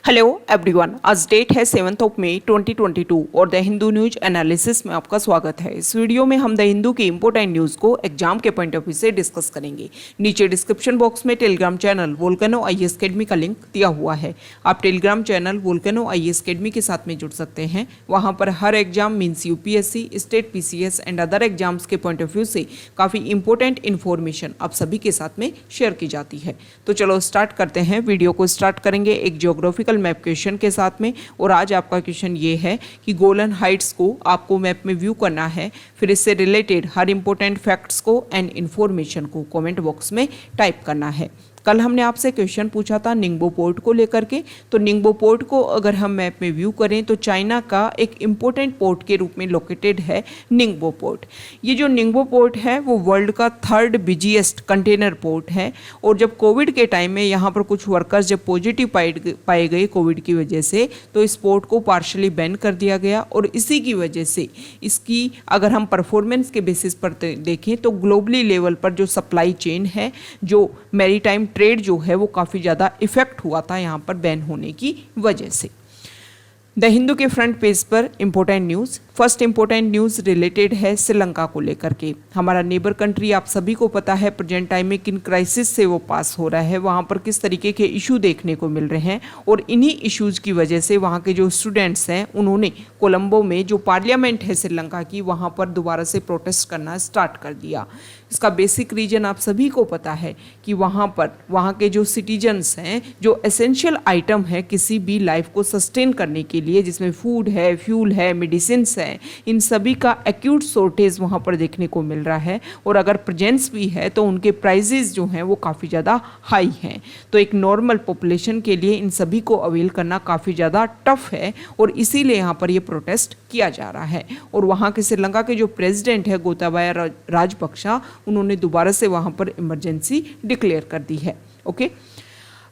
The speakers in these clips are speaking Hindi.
हेलो एवरीवन, आज डेट है 7 मई 2022 और द हिंदू न्यूज एनालिसिस में आपका स्वागत है। इस वीडियो में हम द हिंदू की इंपॉर्टेंट न्यूज़ को एग्जाम के पॉइंट ऑफ व्यू से डिस्कस करेंगे। नीचे डिस्क्रिप्शन बॉक्स में Telegram channel volcano IAS academy का लिंक दिया हुआ है। आप Telegram channel volcano IAS academy के साथ में जुड़ सकते हैं। वहाँ पर हर exam means UPSC, state PCS and other exams के पॉइंट ऑफ व्यू से काफ़ी इंपॉर्टेंट इन्फॉर्मेशन आप सभी के साथ में शेयर की जाती है। तो चलो स्टार्ट करते हैं। वीडियो को स्टार्ट करेंगे एक ज्योग्राफिकल मैप क्वेश्चन के साथ में। और आज आपका क्वेश्चन ये है कि गोलन हाइट्स को आपको मैप में व्यू करना है, फिर इससे रिलेटेड हर इंपॉर्टेंट फैक्ट्स को एंड इंफॉर्मेशन को कमेंट बॉक्स में टाइप करना है। कल हमने आपसे क्वेश्चन पूछा था निंगबो पोर्ट को लेकर के। तो निंगबो पोर्ट को अगर हम मैप में व्यू करें तो चाइना का एक इम्पोर्टेंट पोर्ट के रूप में लोकेटेड है निंगबो पोर्ट। ये जो निंगबो पोर्ट है वो वर्ल्ड का 3rd बिजिएस्ट कंटेनर पोर्ट है। और जब कोविड के टाइम में यहाँ पर कुछ वर्कर्स जब पॉजिटिव पाए गए कोविड की वजह से, तो इस पोर्ट को पार्शली बैन कर दिया गया। और इसी की वजह से इसकी अगर हम परफॉर्मेंस के बेसिस पर देखें तो ग्लोबली लेवल पर जो सप्लाई चेन है, जो मैरीटाइम ट्रेड जो है वो काफ़ी ज़्यादा इफेक्ट हुआ था यहाँ पर बैन होने की वजह से। द हिंदू के फ्रंट पेज पर important news, first important news related है श्रीलंका को लेकर के। हमारा नेबर कंट्री आप सभी को पता है प्रेजेंट टाइम में किन क्राइसिस से वो पास हो रहा है, वहाँ पर किस तरीके के इशू देखने को मिल रहे हैं। और इन्हीं इश्यूज़ की वजह से वहाँ के जो स्टूडेंट्स हैं उन्होंने कोलंबो में जो पार्लियामेंट है श्रीलंका की, वहाँ पर दोबारा से प्रोटेस्ट करना स्टार्ट कर दिया। इसका बेसिक रीजन आप सभी को पता है कि वहाँ पर वहाँ के जो सिटीजन्स हैं, जो एसेंशियल आइटम है किसी भी लाइफ को सस्टेन करने के लिए, जिसमें फूड है, फ्यूल है, मेडिसिन है, इन सभी का एक्यूट शॉर्टेज वहाँ पर देखने को मिल रहा है। और अगर प्रेजेंस भी है तो उनके प्राइजेज जो हैं वो काफ़ी ज़्यादा हाई हैं। तो एक नॉर्मल पॉपुलेशन के लिए इन सभी को अवेल करना काफ़ी ज़्यादा टफ है और इसीलिए यहाँ पर ये प्रोटेस्ट किया जा रहा है। और वहाँ के श्रीलंका के जो प्रेसिडेंट है गोताबाया राजपक्षा, उन्होंने दोबारा से वहाँ पर इमरजेंसी डिक्लेयर कर दी है। ओके,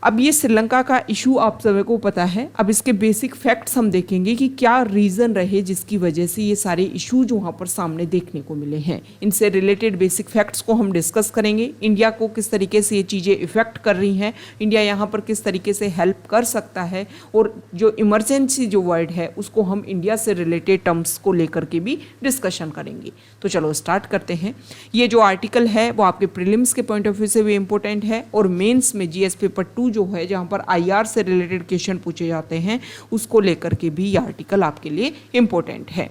अब ये श्रीलंका का इशू आप सभी को पता है। अब इसके बेसिक फैक्ट्स हम देखेंगे कि क्या रीज़न रहे जिसकी वजह से ये सारे इशूज वहाँ पर सामने देखने को मिले हैं। इनसे रिलेटेड बेसिक फैक्ट्स को हम डिस्कस करेंगे। इंडिया को किस तरीके से ये चीज़ें इफ़ेक्ट कर रही हैं, इंडिया यहाँ पर किस तरीके से हेल्प कर सकता है, और जो इमरजेंसी जो वर्ड है उसको हम इंडिया से रिलेटेड टर्म्स को लेकर के भी डिस्कशन करेंगे। तो चलो स्टार्ट करते हैं। ये जो आर्टिकल है वो आपके प्रीलिम्स के पॉइंट ऑफ व्यू से भी इंपॉर्टेंट है और मेंस में जीएस पेपर 2 जो है, जहां पर आईआर से रिलेटेड क्वेश्चन पूछे जाते हैं, उसको लेकर के भी ये आर्टिकल आपके लिए इंपॉर्टेंट है।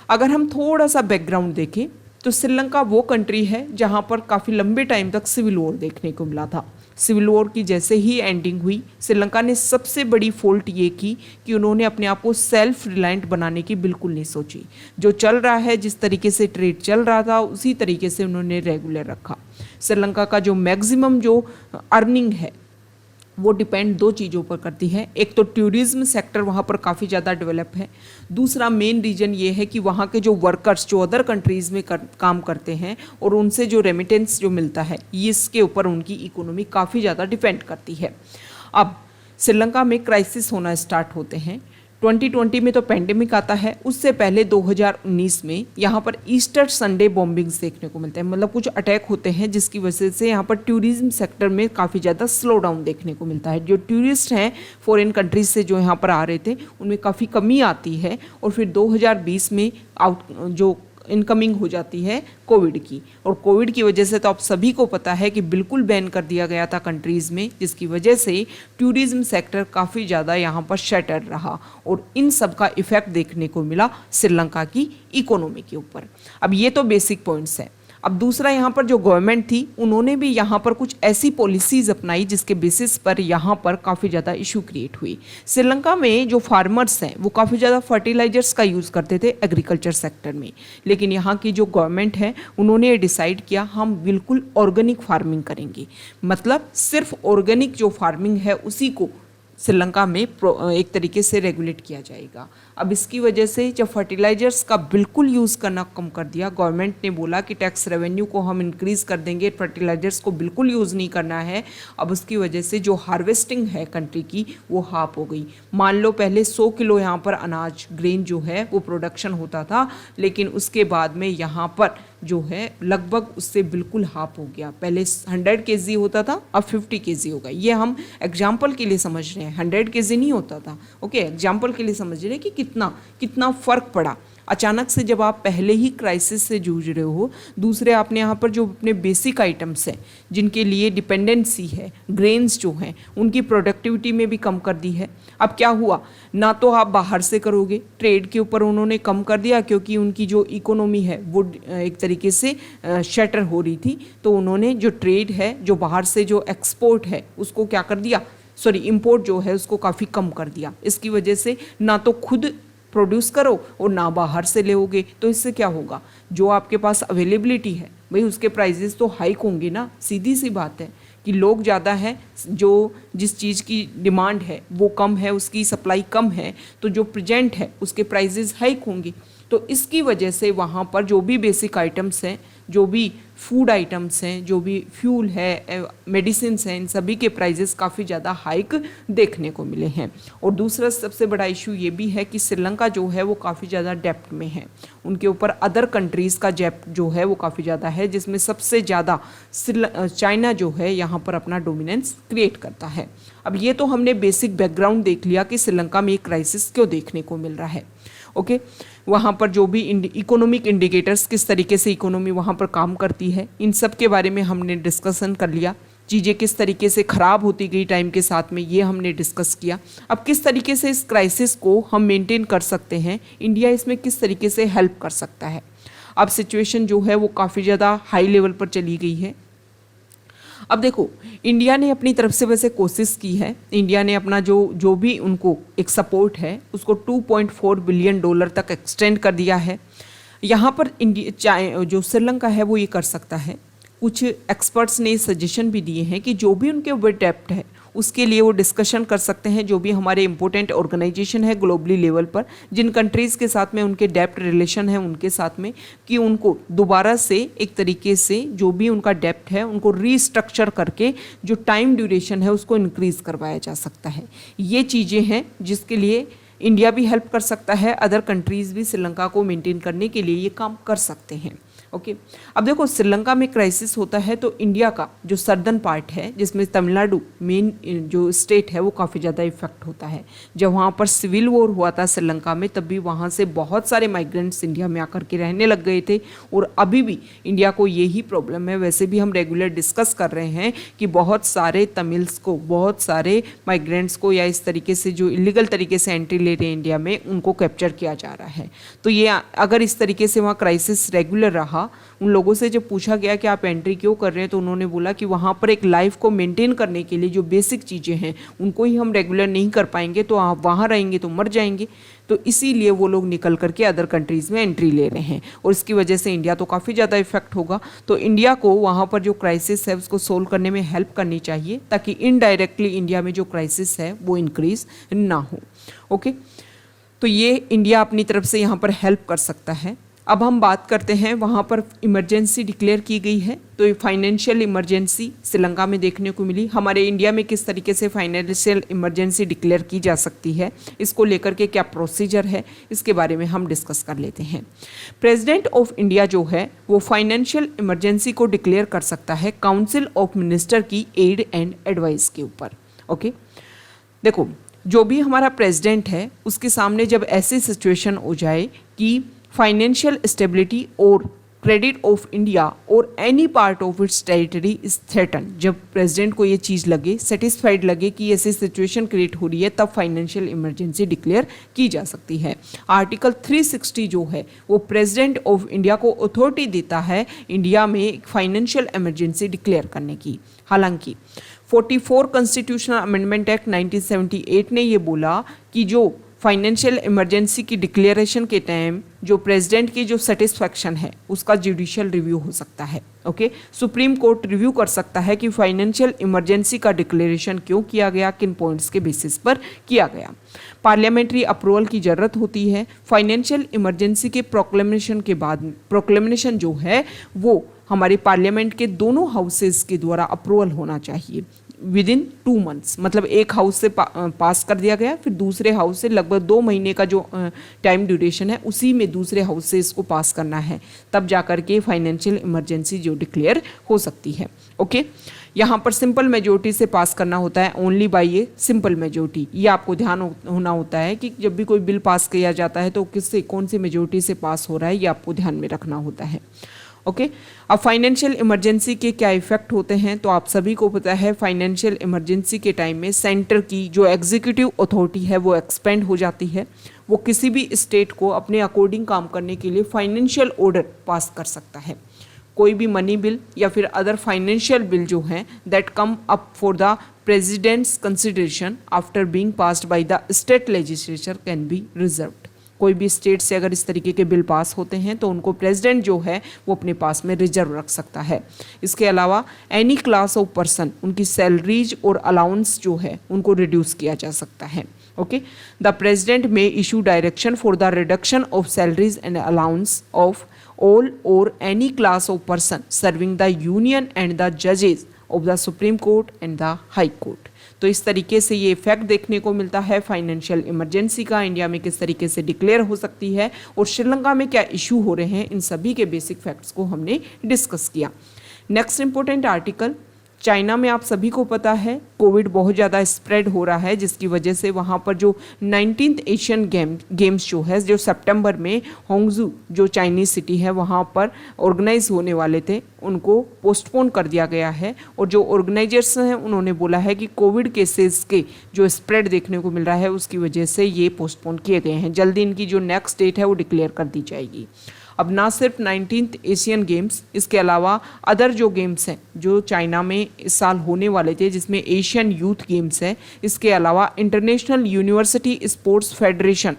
अगर हम थोड़ा सा बैकग्राउंड देखें तो श्रीलंका वो कंट्री है जहां पर काफ़ी लंबे टाइम तक सिविल वॉर देखने को मिला था। सिविल वॉर की जैसे ही एंडिंग हुई, श्रीलंका ने सबसे बड़ी फॉल्ट ये की कि उन्होंने अपने आप को सेल्फ रिलायंट बनाने की बिल्कुल नहीं सोची। जो चल रहा है, जिस तरीके से ट्रेड चल रहा था, उसी तरीके से उन्होंने रेगुलर रखा। श्रीलंका का जो मैक्सिमम जो अर्निंग है वो डिपेंड 2 चीज़ों पर करती है। एक तो टूरिज्म सेक्टर वहाँ पर काफ़ी ज़्यादा डेवलप है। दूसरा मेन रीजन ये है कि वहाँ के जो वर्कर्स जो अदर कंट्रीज़ में काम करते हैं और उनसे जो रेमिटेंस जो मिलता है, इसके ऊपर उनकी इकोनॉमी काफ़ी ज़्यादा डिपेंड करती है। अब श्रीलंका में क्राइसिस होना स्टार्ट होते हैं। 2020 में तो पेंडेमिक आता है, उससे पहले 2019 में यहाँ पर ईस्टर संडे बॉम्बिंग्स देखने को मिलते हैं। मतलब कुछ अटैक होते हैं जिसकी वजह से यहाँ पर टूरिज्म सेक्टर में काफ़ी ज़्यादा स्लो डाउन देखने को मिलता है। जो टूरिस्ट हैं फॉरेन कंट्रीज से जो यहाँ पर आ रहे थे, उनमें काफ़ी कमी आती है। और फिर 2020 में जो इनकमिंग हो जाती है कोविड की, और कोविड की वजह से तो आप सभी को पता है कि बिल्कुल बैन कर दिया गया था कंट्रीज़ में, जिसकी वजह से टूरिज्म सेक्टर काफ़ी ज़्यादा यहाँ पर शटर रहा और इन सब का इफेक्ट देखने को मिला श्रीलंका की इकोनॉमी के ऊपर। अब ये तो बेसिक पॉइंट्स हैं। अब दूसरा, यहाँ पर जो गवर्नमेंट थी उन्होंने भी यहाँ पर कुछ ऐसी पॉलिसीज़ अपनाई जिसके बेसिस पर यहाँ पर काफ़ी ज़्यादा इशू क्रिएट हुई। श्रीलंका में जो फार्मर्स हैं वो काफ़ी ज़्यादा फर्टिलाइजर्स का यूज़ करते थे एग्रीकल्चर सेक्टर में, लेकिन यहाँ की जो गवर्नमेंट है उन्होंने ये डिसाइड किया हम बिल्कुल ऑर्गेनिक फार्मिंग करेंगे। मतलब सिर्फ ऑर्गेनिक जो फार्मिंग है उसी को श्रीलंका में एक तरीके से रेगुलेट किया जाएगा। अब इसकी वजह से जब फर्टिलाइजर्स का बिल्कुल यूज़ करना कम कर दिया, गवर्नमेंट ने बोला कि टैक्स रेवेन्यू को हम इंक्रीज़ कर देंगे, फर्टिलाइजर्स को बिल्कुल यूज़ नहीं करना है। अब उसकी वजह से जो हार्वेस्टिंग है कंट्री की वो हाफ हो गई। मान लो पहले 100 किलो यहाँ पर अनाज ग्रेन जो है वो प्रोडक्शन होता था, लेकिन उसके बाद में यहाँ पर जो है लगभग उससे बिल्कुल हाफ हो गया। पहले 100 केजी होता था, अब 50 केजी होगा। ये हम एग्जाम्पल के लिए समझ रहे हैं, 100 केजी नहीं होता था। ओके, एग्जाम्पल के लिए समझ रहे हैं कि कितना कितना फर्क पड़ा अचानक से जब आप पहले ही क्राइसिस से जूझ रहे हो। दूसरे आपने यहाँ पर जो अपने बेसिक आइटम्स हैं जिनके लिए डिपेंडेंसी है, ग्रेन्स जो हैं, उनकी प्रोडक्टिविटी में भी कम कर दी है। अब क्या हुआ, ना तो आप बाहर से करोगे, ट्रेड के ऊपर उन्होंने कम कर दिया क्योंकि उनकी जो इकोनॉमी है वो एक तरीके से शटर हो रही थी। तो उन्होंने जो ट्रेड है, जो बाहर से जो एक्सपोर्ट है उसको क्या कर दिया, सॉरी इंपोर्ट जो है उसको काफ़ी कम कर दिया। इसकी वजह से ना तो खुद प्रोड्यूस करो और ना बाहर से लेओगे, तो इससे क्या होगा, जो आपके पास अवेलेबिलिटी है भाई उसके प्राइजेस तो हाइक होंगे ना। सीधी सी बात है कि लोग ज़्यादा हैं, जो जिस चीज़ की डिमांड है वो कम है, उसकी सप्लाई कम है, तो जो प्रेजेंट है उसके प्राइजेस हाइक होंगे। तो इसकी वजह से वहाँ पर जो भी बेसिक आइटम्स हैं, जो भी फूड आइटम्स हैं, जो भी फ्यूल है, मेडिसिन्स हैं, इन सभी के प्राइजेस काफ़ी ज़्यादा हाइक देखने को मिले हैं। और दूसरा सबसे बड़ा इशू ये भी है कि श्रीलंका जो है वो काफ़ी ज़्यादा डेप्ट में है। उनके ऊपर अदर कंट्रीज़ का डेप्ट जो है वो काफ़ी ज़्यादा है, जिसमें सबसे ज़्यादा चाइना जो है यहाँ पर अपना डोमिनेंस क्रिएट करता है। अब ये तो हमने बेसिक बैकग्राउंड देख लिया कि श्रीलंका में एक क्राइसिस क्यों देखने को मिल रहा है। ओके, वहाँ पर जो भी इकोनॉमिक इंडिकेटर्स, किस तरीके से इकोनॉमी वहाँ पर काम करती है, इन सब के बारे में हमने डिस्कशन कर लिया। चीज़ें किस तरीके से ख़राब होती गई टाइम के साथ में, ये हमने डिस्कस किया। अब किस तरीके से इस क्राइसिस को हम मेंटेन कर सकते हैं, इंडिया इसमें किस तरीके से हेल्प कर सकता है। अब सिचुएशन जो है वो काफ़ी ज़्यादा हाई लेवल पर चली गई है। अब देखो, इंडिया ने अपनी तरफ से वैसे कोशिश की है। इंडिया ने अपना जो भी उनको एक सपोर्ट है उसको $2.4 बिलियन तक एक्सटेंड कर दिया है। यहाँ पर जो श्रीलंका है वो ये कर सकता है। कुछ एक्सपर्ट्स ने सजेशन भी दिए हैं कि जो भी उनके ऊपर डेप्ट है उसके लिए वो डिस्कशन कर सकते हैं, जो भी हमारे इंपॉर्टेंट ऑर्गेनाइजेशन है ग्लोबली लेवल पर, जिन कंट्रीज़ के साथ में उनके डेप्ट रिलेशन है उनके साथ में, कि उनको दोबारा से एक तरीके से जो भी उनका डेप्ट है उनको रीस्ट्रक्चर करके जो टाइम ड्यूरेशन है उसको इंक्रीज़ करवाया जा सकता है। ये चीज़ें हैं जिसके लिए इंडिया भी हेल्प कर सकता है, अदर कंट्रीज़ भी श्रीलंका को मेंटेन करने के लिए ये काम कर सकते हैं। ओके, अब देखो, श्रीलंका में क्राइसिस होता है तो इंडिया का जो सर्दर्न पार्ट है, जिसमें तमिलनाडु मेन जो स्टेट है, वो काफ़ी ज़्यादा इफेक्ट होता है। जब वहाँ पर सिविल वॉर हुआ था श्रीलंका में, तब भी वहाँ से बहुत सारे माइग्रेंट्स इंडिया में आकर के रहने लग गए थे, और अभी भी इंडिया को यही प्रॉब्लम है। वैसे भी हम रेगुलर डिस्कस कर रहे हैं कि बहुत सारे तमिल्स को, बहुत सारे माइग्रेंट्स को, या इस तरीके से जो इलीगल तरीके से एंट्री ले रहे हैं इंडिया में, उनको कैप्चर किया जा रहा है। तो ये अगर इस तरीके से वहाँ क्राइसिस रेगुलर रहा, उन लोगों से जब पूछा गया कि आप एंट्री क्यों कर रहे हैं, तो उन्होंने बोला कि वहाँ पर एक लाइफ को मेंटेन करने के लिए जो बेसिक चीज़ें हैं उनको ही हम रेगुलर नहीं कर पाएंगे, तो आप वहाँ रहेंगे तो मर जाएंगे। तो इसीलिए वो लोग निकल करके अदर कंट्रीज़ में एंट्री ले रहे हैं, और इसकी वजह से इंडिया तो काफ़ी ज़्यादा इफेक्ट होगा। तो इंडिया को वहाँ पर जो क्राइसिस है उसको सोल्व करने में हेल्प करनी चाहिए, ताकि इनडायरेक्टली इंडिया में जो क्राइसिस है वो इंक्रीज ना हो। ओके, तो ये इंडिया अपनी तरफ से यहाँ पर हेल्प कर सकता है। अब हम बात करते हैं, वहाँ पर इमरजेंसी डिक्लेयर की गई है, तो ये फाइनेंशियल इमरजेंसी श्रीलंका में देखने को मिली। हमारे इंडिया में किस तरीके से फाइनेंशियल इमरजेंसी डिक्लेयर की जा सकती है, इसको लेकर के क्या प्रोसीजर है, इसके बारे में हम डिस्कस कर लेते हैं। प्रेसिडेंट ऑफ इंडिया जो है वो फाइनेंशियल इमरजेंसी को डिक्लेयर कर सकता है काउंसिल ऑफ मिनिस्टर की एड एंड एडवाइस के ऊपर। ओके, देखो, जो भी हमारा प्रेसिडेंट है उसके सामने जब ऐसी सिचुएशन हो जाए कि फाइनेंशियल स्टेबिलिटी और क्रेडिट ऑफ इंडिया और any part of its territory is threaten, जब प्रेसिडेंट को ये चीज़ लगे, सेटिस्फाइड लगे कि ऐसी सिचुएशन क्रिएट हो रही है, तब फाइनेंशियल इमरजेंसी डिक्लेयर की जा सकती है। आर्टिकल 360 जो है वो प्रेसिडेंट ऑफ इंडिया को अथॉरिटी देता है इंडिया में एक फाइनेंशियल इमरजेंसी डिक्लेयर करने की। हालांकि 44 कॉन्स्टिट्यूशनल अमेंडमेंट एक्ट 1978 ने ये बोला कि जो फाइनेंशियल इमरजेंसी की डिक्लेरेशन के टाइम जो प्रेसिडेंट की जो सेटिस्फैक्शन है उसका जुडिशियल रिव्यू हो सकता है। ओके, सुप्रीम कोर्ट रिव्यू कर सकता है कि फाइनेंशियल इमरजेंसी का डिक्लेरेशन क्यों किया गया, किन पॉइंट्स के बेसिस पर किया गया। पार्लियामेंट्री अप्रूवल की ज़रूरत होती है। फाइनेंशियल इमरजेंसी के प्रोक्लेमेशन के बाद, प्रोक्लेमेशन जो है वो हमारे पार्लियामेंट के दोनों हाउसेस के द्वारा अप्रूवल होना चाहिए। विद इन 2 मंथ्स, मतलब एक हाउस से पास कर दिया गया, फिर दूसरे हाउस से लगभग 2 महीने का जो टाइम ड्यूरेशन है उसी में दूसरे हाउस से इसको पास करना है, तब जा कर के फाइनेंशियल इमरजेंसी जो डिक्लेयर हो सकती है। ओके, यहाँ पर सिंपल मेजोरिटी से पास करना होता है, only by a simple majority. ये आपको ध्यान होना होता है कि जब भी कोई बिल पास किया जाता है तो किससे, कौन सी मेजोरिटी से पास हो रहा है, ये आपको ध्यान में रखना होता है। ओके, अब फाइनेंशियल इमरजेंसी के क्या इफेक्ट होते हैं, तो आप सभी को पता है फाइनेंशियल इमरजेंसी के टाइम में सेंटर की जो एग्जीक्यूटिव अथॉरिटी है वो एक्सपेंड हो जाती है। वो किसी भी स्टेट को अपने अकॉर्डिंग काम करने के लिए फाइनेंशियल ऑर्डर पास कर सकता है। कोई भी मनी बिल या फिर अदर फाइनेंशियल बिल जो हैं that come up for the president's consideration after being passed by the state legislature can be reserved. कोई भी स्टेट से अगर इस तरीके के बिल पास होते हैं तो उनको प्रेसिडेंट जो है वो अपने पास में रिजर्व रख सकता है। इसके अलावा एनी क्लास ऑफ पर्सन, उनकी सैलरीज और अलाउंस जो है उनको रिड्यूस किया जा सकता है। Okay, the president may issue direction for the reduction of salaries and allowance of all or any class of person serving the union and the judges of the Supreme Court and the High Court। तो इस तरीके से ये इफेक्ट देखने को मिलता है फाइनेंशियल इमरजेंसी का, इंडिया में किस तरीके से डिक्लेयर हो सकती है और श्रीलंका में क्या इशू हो रहे हैं, इन सभी के बेसिक फैक्ट्स को हमने डिस्कस किया। नेक्स्ट इंपॉर्टेंट आर्टिकल, चाइना में आप सभी को पता है कोविड बहुत ज़्यादा स्प्रेड हो रहा है, जिसकी वजह से वहाँ पर जो 19th एशियन गेम्स जो है, जो सितंबर में होंगजू जो चाइनीज़ सिटी है वहाँ पर ऑर्गेनाइज होने वाले थे, उनको पोस्टपोन कर दिया गया है। और जो ऑर्गेनाइजर्स हैं उन्होंने बोला है कि कोविड केसेस के जो स्प्रेड देखने को मिल रहा है उसकी वजह से ये पोस्टपोन किए गए हैं। जल्दी इनकी जो नेक्स्ट डेट है वो डिक्लेयर कर दी जाएगी। अब ना सिर्फ 19th एशियन गेम्स, इसके अलावा अदर जो गेम्स हैं जो चाइना में इस साल होने वाले थे, जिसमें एशियन यूथ गेम्स है, इसके अलावा इंटरनेशनल यूनिवर्सिटी स्पोर्ट्स फेडरेशन,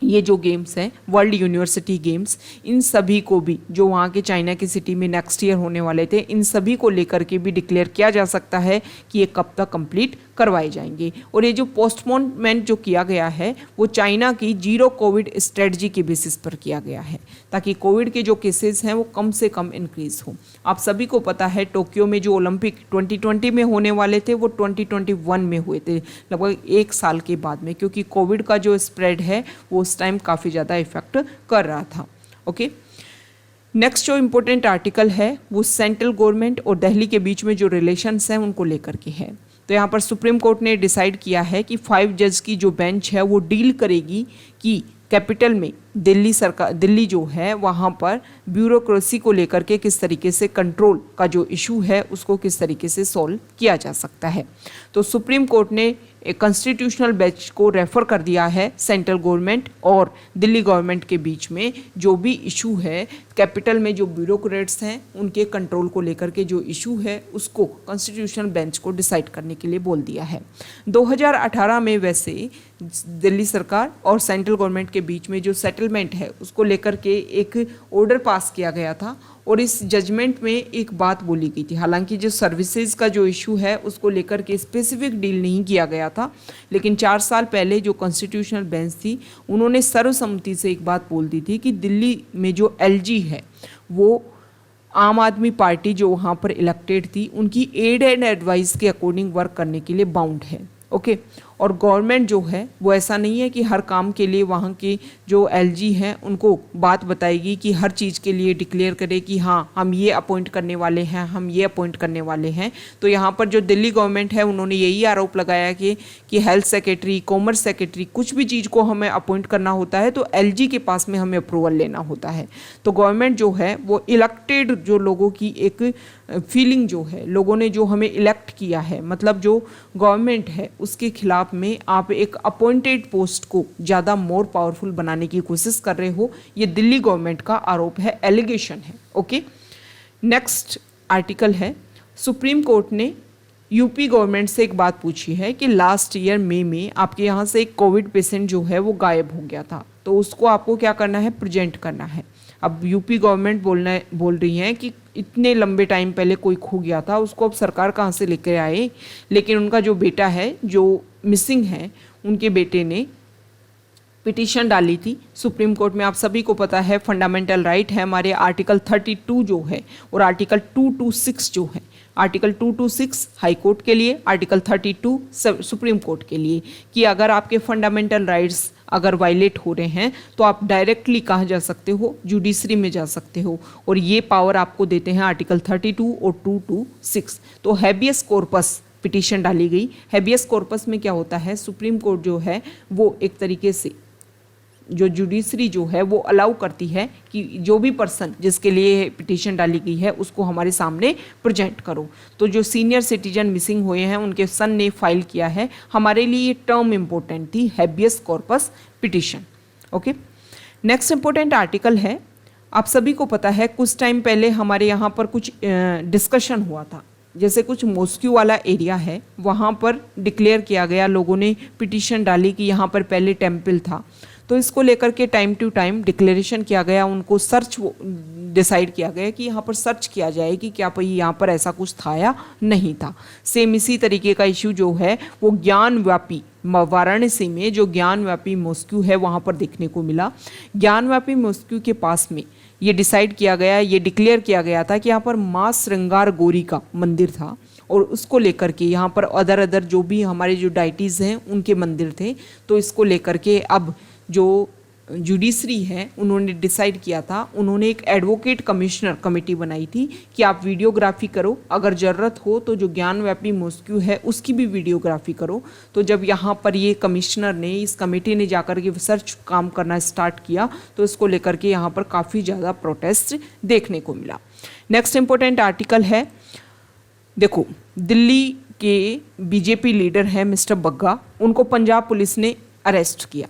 ये जो गेम्स हैं वर्ल्ड यूनिवर्सिटी गेम्स, इन सभी को भी जो वहाँ के चाइना की सिटी में नेक्स्ट ईयर होने वाले थे, इन सभी को लेकर के भी डिक्लेयर किया जा सकता है कि ये कब तक कंप्लीट करवाए जाएंगे। और ये जो पोस्टपोनमेंट जो किया गया है वो चाइना की जीरो कोविड स्ट्रेटजी के बेसिस पर किया गया है, ताकि कोविड के जो केसेस हैं वो कम से कम इंक्रीज हो। आप सभी को पता है टोक्यो में जो ओलंपिक 2020 में होने वाले थे वो 2021 में हुए थे, लगभग 1 साल के बाद में, क्योंकि कोविड का जो स्प्रेड है वो उस टाइम काफ़ी ज़्यादा इफेक्ट कर रहा था। ओके, नेक्स्ट जो इम्पोर्टेंट आर्टिकल है वो सेंट्रल गवर्नमेंट और दिल्ली के बीच में जो रिलेशंस हैं उनको लेकर के है। तो यहाँ पर सुप्रीम कोर्ट ने डिसाइड किया है कि 5 जज की जो बेंच है वो डील करेगी कि कैपिटल में दिल्ली जो है वहाँ पर ब्यूरोक्रेसी को लेकर के किस तरीके से कंट्रोल का जो इशू है उसको किस तरीके से सॉल्व किया जा सकता है। तो सुप्रीम कोर्ट ने एक कॉन्स्टिट्यूशनल बेंच को रेफर कर दिया है सेंट्रल गवर्नमेंट और दिल्ली गवर्नमेंट के बीच में जो भी इशू है, कैपिटल में जो ब्यूरोक्रेट्स हैं उनके कंट्रोल को लेकर के जो इशू है उसको कॉन्स्टिट्यूशनल बेंच को डिसाइड करने के लिए बोल दिया है। 2018 में वैसे दिल्ली सरकार और सेंट्रल गवर्नमेंट के बीच में जो सेटलमेंट है उसको लेकर के एक ऑर्डर पास किया गया था और इस जजमेंट में एक बात बोली गई थी। हालांकि जो सर्विसेज का जो इशू है उसको लेकर के स्पेसिफिक डील नहीं किया गया था, लेकिन 4 साल पहले जो कॉन्स्टिट्यूशनल बेंच थी उन्होंने सर्वसम्मति से एक बात बोल दी थी कि दिल्ली में जो एलजी है वो आम आदमी पार्टी जो वहाँ पर इलेक्टेड थी उनकी एड एंड एडवाइस के अकॉर्डिंग वर्क करने के लिए बाउंड है। ओके, और गवर्नमेंट जो है वो ऐसा नहीं है कि हर काम के लिए वहाँ की जो एलजी हैं उनको बात बताएगी कि हर चीज़ के लिए डिक्लेयर करे कि हाँ हम ये अपॉइंट करने वाले हैं, हम ये अपॉइंट करने वाले हैं। तो यहाँ पर जो दिल्ली गवर्नमेंट है उन्होंने यही आरोप लगाया कि हेल्थ सेक्रेटरी, कॉमर्स सेक्रेटरी, कुछ भी चीज़ को हमें अपॉइंट करना होता है तो एलजी के पास में हमें अप्रूवल लेना होता है। तो गवर्नमेंट जो है वो इलेक्टेड जो लोगों की एक फीलिंग जो है, लोगों ने जो हमें इलेक्ट किया है, मतलब जो गवर्नमेंट है उसके खिलाफ में आप एक अपॉइंटेड पोस्ट को ज़्यादा मोर पावरफुल बनाने की कोशिश कर रहे हो, ये दिल्ली गवर्नमेंट का आरोप है, एलिगेशन है। ओके, नेक्स्ट आर्टिकल है, सुप्रीम कोर्ट ने यूपी गवर्नमेंट से एक बात पूछी है कि लास्ट ईयर मई में आपके यहाँ से एक कोविड पेशेंट जो है वो गायब हो गया था, तो उसको आपको क्या करना है, प्रेजेंट करना है। अब यूपी गवर्नमेंट बोल रही है कि इतने लंबे टाइम पहले कोई खो गया था, उसको अब सरकार कहाँ से लेकर आए, लेकिन उनका जो बेटा है जो मिसिंग है, उनके बेटे ने पिटीशन डाली थी सुप्रीम कोर्ट में। आप सभी को पता है फंडामेंटल राइट है हमारे, आर्टिकल 32 जो है और आर्टिकल 226 जो है आर्टिकल 226 हाई कोर्ट के लिए, आर्टिकल 32 सुप्रीम कोर्ट के लिए, कि अगर आपके फंडामेंटल राइट्स अगर वायलेट हो रहे हैं तो आप डायरेक्टली कहाँ जा सकते हो, जुडिशरी में जा सकते हो, और ये पावर आपको देते हैं आर्टिकल 32 और 226। तो हैबियस कॉर्पस पिटीशन डाली गई। हैबियस कॉर्पस में क्या होता है, सुप्रीम कोर्ट जो है वो एक तरीके से जो जुडिशरी जो है वो अलाउ करती है कि जो भी पर्सन जिसके लिए पिटीशन डाली गई है उसको हमारे सामने प्रेजेंट करो। तो जो सीनियर सिटीजन मिसिंग हुए हैं उनके सन ने फाइल किया है। हमारे लिए ये टर्म इंपॉर्टेंट थी, habeas corpus petition. Okay, next important article है, आप सभी को पता है कुछ टाइम पहले हमारे यहाँ पर कुछ डिस्कशन हुआ था, जैसे कुछ मॉस्क्यू वाला एरिया है वहाँ पर डिक्लेयर किया गया, लोगों ने पिटीशन डाली कि यहाँ पर पहले टेम्पल था, तो इसको लेकर के टाइम टू टाइम डिक्लेरेशन किया गया, उनको सर्च डिसाइड किया गया कि यहाँ पर सर्च किया जाए कि क्या भाई यहाँ पर ऐसा कुछ था या नहीं था। सेम इसी तरीके का इश्यू जो है वो ज्ञानव्यापी वाराणसी में जो ज्ञानव्यापी मॉस्क्यू है वहाँ पर देखने को मिला। ज्ञानव्यापी मॉस्क्यू के पास में ये डिसाइड किया गया, ये डिक्लेयर किया गया था कि यहाँ पर माँ श्रृंगार गौरी का मंदिर था, और उसको लेकर के यहाँ पर अदर जो भी हमारे जो डाइटीज़ हैं उनके मंदिर थे। तो इसको लेकर के अब जो जुडिशरी है उन्होंने डिसाइड किया था, उन्होंने एक एडवोकेट कमिश्नर कमेटी बनाई थी कि आप वीडियोग्राफी करो, अगर ज़रूरत हो तो जो ज्ञानव्यापी मॉस्क्यू है उसकी भी वीडियोग्राफी करो। तो जब यहाँ पर ये कमिश्नर ने, इस कमेटी ने जाकर के रिसर्च काम करना स्टार्ट किया तो इसको लेकर के यहाँ पर काफ़ी ज़्यादा प्रोटेस्ट देखने को मिला। नेक्स्ट इंपॉर्टेंट आर्टिकल है, देखो दिल्ली के बीजेपी लीडर हैं मिस्टर बग्गा, उनको पंजाब पुलिस ने अरेस्ट किया।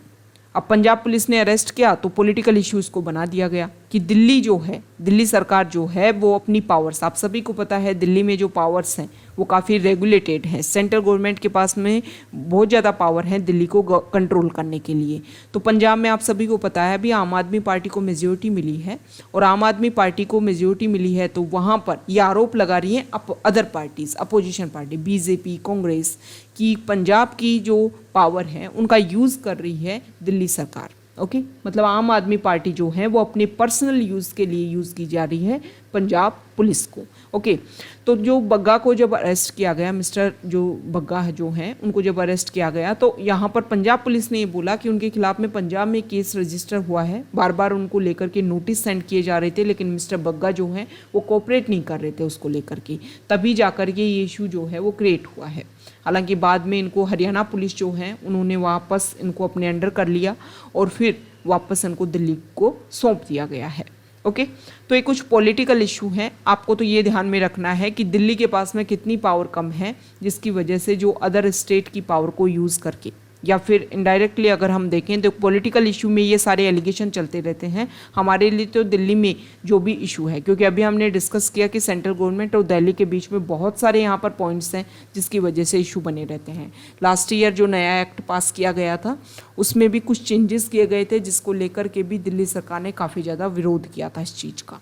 अब पंजाब पुलिस ने अरेस्ट किया तो पॉलिटिकल इश्यूज को बना दिया गया कि दिल्ली जो है, दिल्ली सरकार जो है वो अपनी पावर्स, आप सभी को पता है दिल्ली में जो पावर्स हैं वो काफ़ी रेगुलेटेड हैं, सेंट्रल गवर्नमेंट के पास में बहुत ज़्यादा पावर है दिल्ली को कंट्रोल करने के लिए। तो पंजाब में आप सभी को पता है अभी आम आदमी पार्टी को मेजोरिटी मिली है, और आम आदमी पार्टी को मेजोरिटी मिली है तो वहाँ पर ये आरोप लगा रही हैं other parties, opposition party BJP, Congress, कि पंजाब की जो पावर है उनका यूज़ कर रही है दिल्ली सरकार। ओके, मतलब आम आदमी पार्टी जो है वो अपने पर्सनल यूज़ के लिए यूज़ की जा रही है पंजाब पुलिस को। ओके, तो जो बग्गा को जब अरेस्ट किया गया, मिस्टर जो बग्गा जो हैं उनको जब अरेस्ट किया गया तो यहाँ पर पंजाब पुलिस ने ये बोला कि उनके खिलाफ में पंजाब में केस रजिस्टर हुआ है, बार बार उनको लेकर के नोटिस सेंड किए जा रहे थे, लेकिन मिस्टर बग्गा जो हैं वो कोऑपरेट नहीं कर रहे थे उसको लेकर के, तभी जाकर के ये इशू जो है वो क्रिएट हुआ है। हालांकि बाद में इनको हरियाणा पुलिस जो है उन्होंने वापस इनको अपने अंडर कर लिया और फिर वापस इनको दिल्ली को सौंप दिया गया है। ओके, तो ये कुछ पॉलिटिकल इशू हैं, आपको तो ये ध्यान में रखना है कि दिल्ली के पास में कितनी पावर कम है, जिसकी वजह से जो अदर स्टेट की पावर को यूज़ करके या फिर इनडायरेक्टली अगर हम देखें तो पॉलिटिकल इशू में ये सारे एलिगेशन चलते रहते हैं। हमारे लिए तो दिल्ली में जो भी इशू है, क्योंकि अभी हमने डिस्कस किया कि सेंट्रल गवर्नमेंट और दिल्ली के बीच में बहुत सारे यहाँ पर पॉइंट्स हैं जिसकी वजह से इशू बने रहते हैं। लास्ट ईयर जो नया एक्ट पास किया गया था उसमें भी कुछ चेंजेस किए गए थे जिसको लेकर के भी दिल्ली सरकार ने काफ़ी ज़्यादा विरोध किया था इस चीज़ का।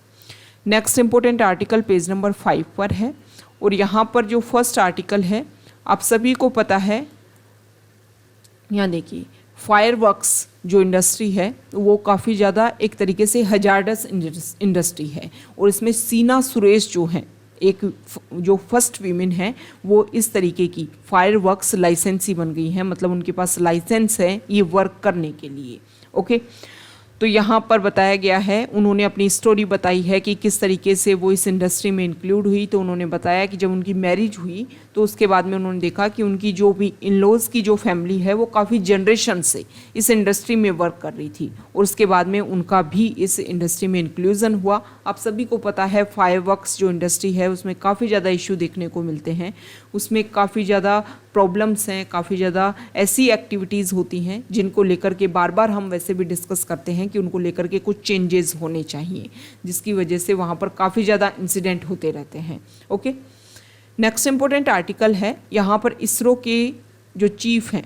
Next important article page number 5 पर है, और यहाँ पर जो फर्स्ट आर्टिकल है आप सभी को पता है, यहाँ देखिए फायरवर्क्स जो इंडस्ट्री है वो काफ़ी ज़्यादा एक तरीके से हजार्डस इंडस्ट्री है, और इसमें सीना सुरेश जो हैं एक जो फर्स्ट वीमेन है वो इस तरीके की फायरवर्क्स लाइसेंसी बन गई हैं, मतलब उनके पास लाइसेंस है ये वर्क करने के लिए। ओके, तो यहाँ पर बताया गया है, उन्होंने अपनी स्टोरी बताई है कि किस तरीके से वो इस इंडस्ट्री में इंक्लूड हुई। तो उन्होंने बताया कि जब उनकी मैरिज हुई तो उसके बाद में उन्होंने देखा कि उनकी जो भी इन-लॉज़ की जो फैमिली है वो काफ़ी जनरेशन से इस इंडस्ट्री में वर्क कर रही थी, और उसके बाद में उनका भी इस इंडस्ट्री में इंक्लूज़न हुआ। आप सभी को पता है फायरवर्क्स जो इंडस्ट्री है उसमें काफ़ी ज़्यादा इशू देखने को मिलते हैं, उसमें काफ़ी ज़्यादा प्रॉब्लम्स हैं, काफ़ी ज़्यादा ऐसी एक्टिविटीज़ होती हैं जिनको लेकर के बार बार हम वैसे भी डिस्कस करते हैं कि उनको लेकर के कुछ चेंजेस होने चाहिए, जिसकी वजह से वहाँ पर काफ़ी ज़्यादा इंसिडेंट होते रहते हैं। ओके, नेक्स्ट इंपॉर्टेंट आर्टिकल है, यहाँ पर इसरो के जो चीफ हैं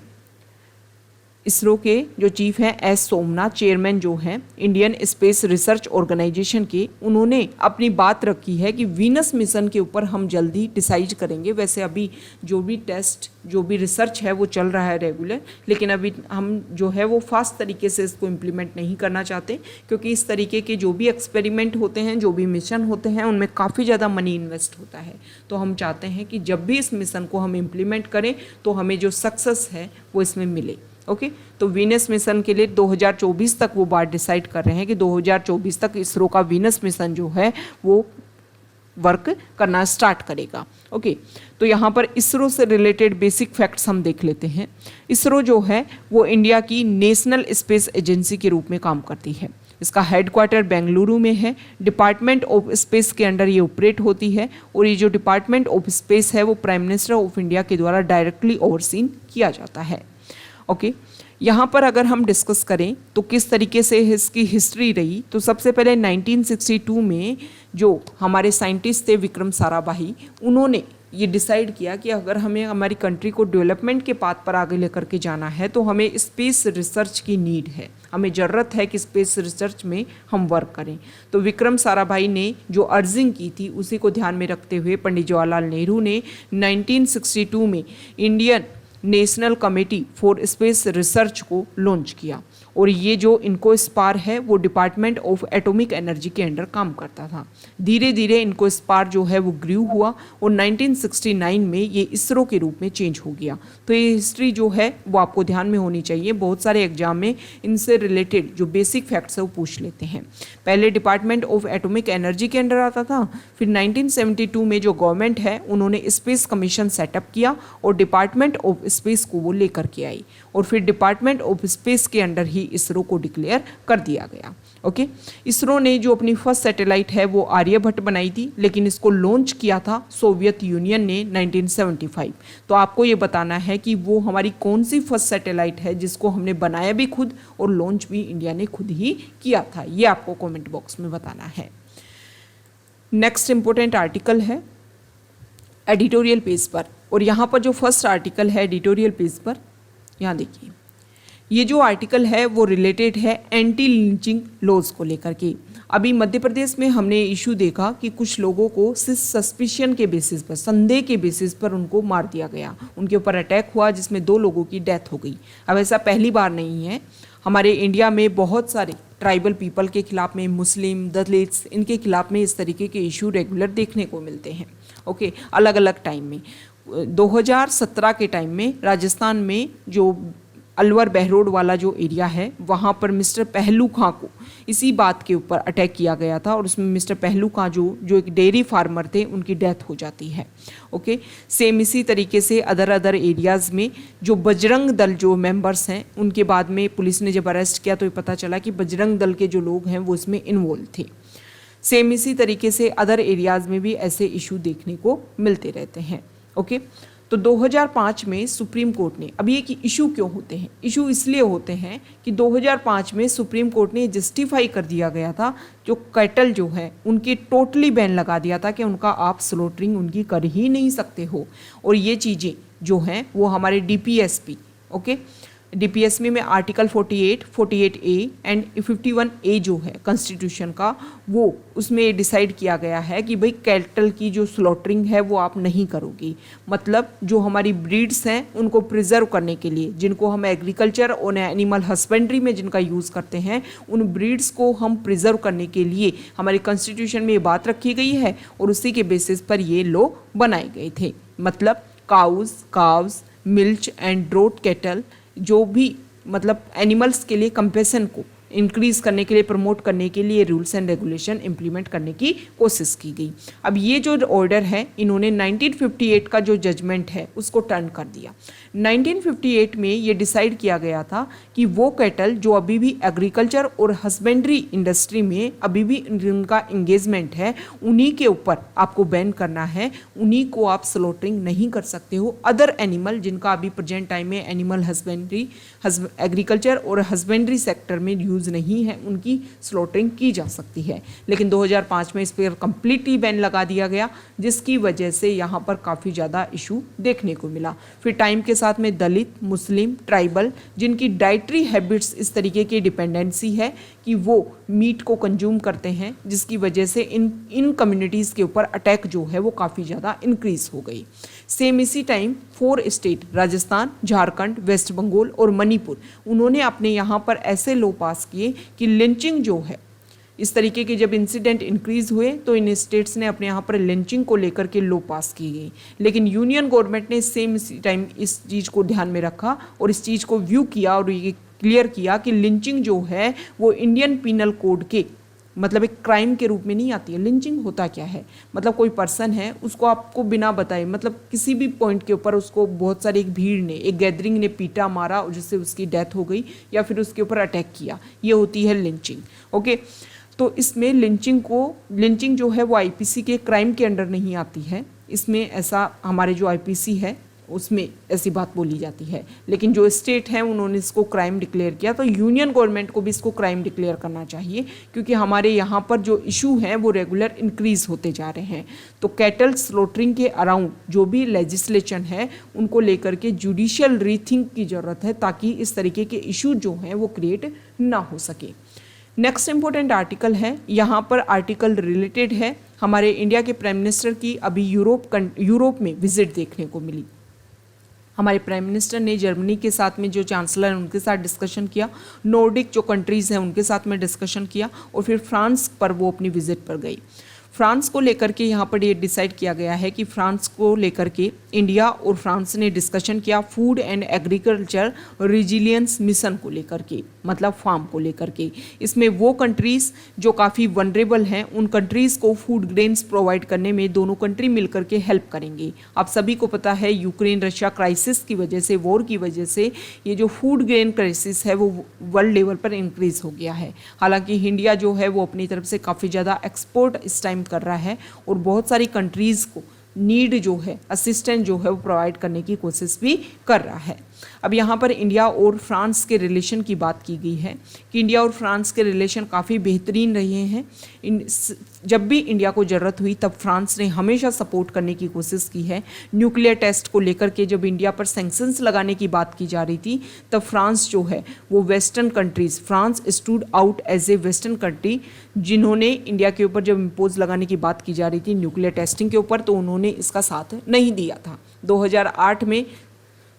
इसरो के जो चीफ हैं एस सोमनाथ, चेयरमैन जो हैं इंडियन स्पेस रिसर्च ऑर्गेनाइजेशन के, उन्होंने अपनी बात रखी है कि वीनस मिशन के ऊपर हम जल्दी डिसाइड करेंगे। वैसे अभी जो भी टेस्ट, जो भी रिसर्च है वो चल रहा है रेगुलर, लेकिन अभी हम जो है वो फास्ट तरीके से इसको इम्प्लीमेंट नहीं करना चाहते, क्योंकि इस तरीके के जो भी एक्सपेरिमेंट होते हैं, जो भी मिशन होते हैं, उनमें काफ़ी ज़्यादा मनी इन्वेस्ट होता है। तो हम चाहते हैं कि जब भी इस मिशन को हम इम्प्लीमेंट करें तो हमें जो सक्सेस है वो इसमें मिले। ओके तो वीनस मिशन के लिए 2024 तक वो बात डिसाइड कर रहे हैं कि 2024 तक इसरो का वीनस मिशन जो है वो वर्क करना स्टार्ट करेगा। ओके तो यहाँ पर इसरो से रिलेटेड बेसिक फैक्ट्स हम देख लेते हैं। इसरो जो है वो इंडिया की नेशनल स्पेस एजेंसी के रूप में काम करती है। इसका हेडक्वार्टर बेंगलुरु में है। डिपार्टमेंट ऑफ स्पेस के अंडर ये ऑपरेट होती है, और ये जो डिपार्टमेंट ऑफ स्पेस है वो प्राइम मिनिस्टर ऑफ इंडिया के द्वारा डायरेक्टली ओवरसीन किया जाता है। ओके यहाँ पर अगर हम डिस्कस करें तो किस तरीके से इसकी हिस्ट्री रही, तो सबसे पहले 1962 में जो हमारे साइंटिस्ट थे विक्रम साराभाई, उन्होंने ये डिसाइड किया कि अगर हमें हमारी कंट्री को डेवलपमेंट के पाथ पर आगे लेकर के जाना है तो हमें स्पेस रिसर्च की नीड है, हमें ज़रूरत है कि स्पेस रिसर्च में हम वर्क करें। तो विक्रम साराभाई ने जो अर्जिंग की थी उसी को ध्यान में रखते हुए पंडित जवाहरलाल नेहरू ने 1962 में Indian national committee for space research को लॉन्च किया, और ये जो इनको स्पार है वो डिपार्टमेंट ऑफ एटॉमिक एनर्जी के अंडर काम करता था। धीरे धीरे इनको स्पार जो है वो ग्रू हुआ और 1969 में ये इसरो के रूप में चेंज हो गया। तो ये हिस्ट्री जो है वो आपको ध्यान में होनी चाहिए, बहुत सारे एग्जाम में इनसे रिलेटेड जो बेसिक फैक्ट्स है वो पूछ लेते हैं। पहले डिपार्टमेंट ऑफ एटॉमिक एनर्जी के अंडर आता था, फिर 1972 में जो गवर्नमेंट है उन्होंने स्पेस कमीशन सेटअप किया और डिपार्टमेंट ऑफ स्पेस को वो लेकर के आई, और फिर डिपार्टमेंट ऑफ स्पेस के अंडर ही इसरो को डिक्लेयर कर दिया गया। ओके इसरो ने जो अपनी फर्स्ट सैटेलाइट है वो आर्यभट्ट बनाई थी, लेकिन इसको लॉन्च किया था सोवियत यूनियन ने 1975। तो आपको ये बताना है कि वो हमारी कौन सी फर्स्ट सैटेलाइट है जिसको हमने बनाया भी खुद और लॉन्च भी इंडिया ने खुद ही किया था, ये आपको कमेंट बॉक्स में बताना है। नेक्स्ट इंपॉर्टेंट आर्टिकल है एडिटोरियल पेज पर, और यहाँ पर जो फर्स्ट आर्टिकल है एडिटोरियल पेज पर, यहाँ देखिए ये जो आर्टिकल है वो रिलेटेड है एंटी लिंचिंग लॉज को लेकर के। अभी मध्य प्रदेश में हमने इशू देखा कि कुछ लोगों को सस्पिशन के बेसिस पर, संदेह के बेसिस पर उनको मार दिया गया, उनके ऊपर अटैक हुआ जिसमें 2 लोगों की डेथ हो गई। अब ऐसा पहली बार नहीं है, हमारे इंडिया में बहुत सारे ट्राइबल पीपल के खिलाफ में, मुस्लिम, दलित्स, इनके खिलाफ में इस तरीके के इशू रेगुलर देखने को मिलते हैं। ओके अलग अलग टाइम में 2017 के टाइम में राजस्थान में जो अलवर बहरोड वाला जो एरिया है वहाँ पर मिस्टर पहलू खां को इसी बात के ऊपर अटैक किया गया था, और उसमें मिस्टर पहलू खां जो एक डेयरी फार्मर थे उनकी डेथ हो जाती है। ओके सेम इसी तरीके से अदर एरियाज़ में जो बजरंग दल जो मेंबर्स हैं उनके बाद में पुलिस ने जब अरेस्ट किया तो ये पता चला कि बजरंग दल के जो लोग हैं वो इसमें इन्वॉल्व थे। सेम इसी तरीके से अदर एरियाज़ में भी ऐसे इशू देखने को मिलते रहते हैं। ओके तो 2005 में सुप्रीम कोर्ट ने, अब ये कि इशू क्यों होते हैं, इशू इसलिए होते हैं कि 2005 में सुप्रीम कोर्ट ने जस्टिफाई कर दिया गया था, जो कैटल जो है उनकी टोटली बैन लगा दिया था कि उनका आप स्लॉटरिंग उनकी कर ही नहीं सकते हो, और ये चीज़ें जो हैं वो हमारे DPSP ओके DPSP में आर्टिकल 48, 48A एंड 51A जो है कॉन्स्टिट्यूशन का, वो उसमें डिसाइड किया गया है कि भाई कैटल की जो स्लॉटरिंग है वो आप नहीं करोगी। मतलब जो हमारी ब्रीड्स हैं उनको प्रिजर्व करने के लिए, जिनको हम एग्रीकल्चर और एनिमल हस्बेंड्री में जिनका यूज़ करते हैं, उन ब्रीड्स को हम प्रिजर्व करने के लिए हमारे कॉन्स्टिट्यूशन में ये बात रखी गई है, और उसी के बेसिस पर ये लॉ बनाए गए थे। मतलब calves, milch and draught cattle, जो भी मतलब एनिमल्स के लिए कंपेशन को इंक्रीज करने के लिए, प्रमोट करने के लिए रूल्स एंड रेगुलेशन इंप्लीमेंट करने की कोशिश की गई। अब ये जो ऑर्डर है इन्होंने 1958 का जो जजमेंट है उसको टर्न कर दिया। 1958 में ये डिसाइड किया गया था कि वो कैटल जो अभी भी एग्रीकल्चर और हस्बेंड्री इंडस्ट्री में अभी भी जिनका एंगेजमेंट है उन्हीं के ऊपर आपको बैन करना है, उन्हीं को आप स्लॉटरिंग नहीं कर सकते हो। अदर एनिमल जिनका अभी प्रेजेंट टाइम में एनिमल हस्बेंड्री, एग्रीकल्चर और हस्बेंड्री सेक्टर में यूज यूज़ नहीं है उनकी स्लॉटरिंग की जा सकती है। लेकिन 2005 में इस पर कम्प्लीटली बैन लगा दिया गया, जिसकी वजह से यहाँ पर काफ़ी ज़्यादा इशू देखने को मिला। फिर टाइम के साथ में दलित, मुस्लिम, ट्राइबल, जिनकी डाइटरी हैबिट्स इस तरीके की डिपेंडेंसी है कि वो मीट को कंज्यूम करते हैं, जिसकी वजह से इन कम्युनिटीज़ के ऊपर अटैक जो है वो काफ़ी ज़्यादा इंक्रीज हो गई। सेम इसी time 4 state Rajasthan, Jharkhand, West Bengal और मणिपुर, उन्होंने अपने यहाँ पर ऐसे लॉ पास किए कि लिंचिंग जो है, इस तरीके के जब इंसिडेंट इंक्रीज हुए तो इन स्टेट्स ने अपने यहाँ पर लिंचिंग को लेकर के लॉ पास की गई। लेकिन यूनियन गवर्नमेंट ने सेम इसी टाइम इस चीज़ को ध्यान में रखा और इस चीज़ को व्यू किया और ये क्लियर किया कि लिंचिंग जो है वो इंडियन पीनल कोड के मतलब एक क्राइम के रूप में नहीं आती है। लिंचिंग होता क्या है, मतलब कोई पर्सन है, उसको आपको बिना बताए, मतलब किसी भी पॉइंट के ऊपर उसको बहुत सारी एक भीड़ ने, एक गैदरिंग ने पीटा मारा और जिससे उसकी डेथ हो गई या फिर उसके ऊपर अटैक किया, ये होती है लिंचिंग। ओके, तो इसमें लिंचिंग जो है वो आईपीसी के क्राइम के अंडर नहीं आती है। इसमें ऐसा हमारे जो आईपीसी है उसमें ऐसी बात बोली जाती है। लेकिन जो स्टेट हैं उन्होंने इसको क्राइम डिक्लेयर किया, तो यूनियन गवर्नमेंट को भी इसको क्राइम डिक्लेयर करना चाहिए, क्योंकि हमारे यहाँ पर जो इशू हैं वो रेगुलर इंक्रीज होते जा रहे हैं। तो कैटल स्लॉटरिंग के अराउंड जो भी लेजिस्लेशन है उनको लेकर के जुडिशियल रीथिंक की ज़रूरत है, ताकि इस तरीके के इशू जो हैं वो क्रिएट ना हो सके। नेक्स्ट इंपॉर्टेंट आर्टिकल है, यहाँ पर आर्टिकल रिलेटेड है हमारे इंडिया के प्राइम मिनिस्टर की अभी यूरोप में विजिट देखने को मिली। हमारे प्राइम मिनिस्टर ने जर्मनी के साथ में जो चांसलर हैं उनके साथ डिस्कशन किया, नॉर्डिक जो कंट्रीज़ हैं उनके साथ में डिस्कशन किया और फिर फ्रांस पर वो अपनी विजिट पर गई। फ्रांस को लेकर के यहाँ पर ये डिसाइड किया गया है कि फ्रांस को लेकर के इंडिया और फ्रांस ने डिस्कशन किया food and agriculture resilience mission को लेकर के, मतलब फार्म को लेकर के। इसमें वो कंट्रीज़ जो काफ़ी वनरेबल हैं उन कंट्रीज़ को फूड ग्रेन्स प्रोवाइड करने में दोनों कंट्री मिलकर के हेल्प करेंगे। आप सभी को पता है यूक्रेन रशिया क्राइसिस की वजह से, वॉर की वजह से ये जो फूड ग्रेन क्राइसिस है वो वर्ल्ड लेवल पर इंक्रीज हो गया है। हालांकि इंडिया जो है वो अपनी तरफ से काफ़ी ज़्यादा एक्सपोर्ट इस टाइम कर रहा है और बहुत सारी कंट्रीज़ को नीड जो है, असिस्टेंस जो है वो प्रोवाइड करने की कोशिश भी कर रहा है। अब यहाँ पर इंडिया और फ्रांस के रिलेशन की बात की गई है कि इंडिया और फ्रांस के रिलेशन काफ़ी बेहतरीन रहे हैं। जब भी इंडिया को ज़रूरत हुई तब फ्रांस ने हमेशा सपोर्ट करने की कोशिश की है। न्यूक्लियर टेस्ट को लेकर के जब इंडिया पर सैंक्शंस लगाने की बात की जा रही थी तब फ्रांस जो है वो western countries, France stood out as a western country, जिन्होंने इंडिया के ऊपर जब इम्पोज लगाने की बात की जा रही थी न्यूक्लियर टेस्टिंग के ऊपर तो उन्होंने इसका साथ नहीं दिया था। 2008 में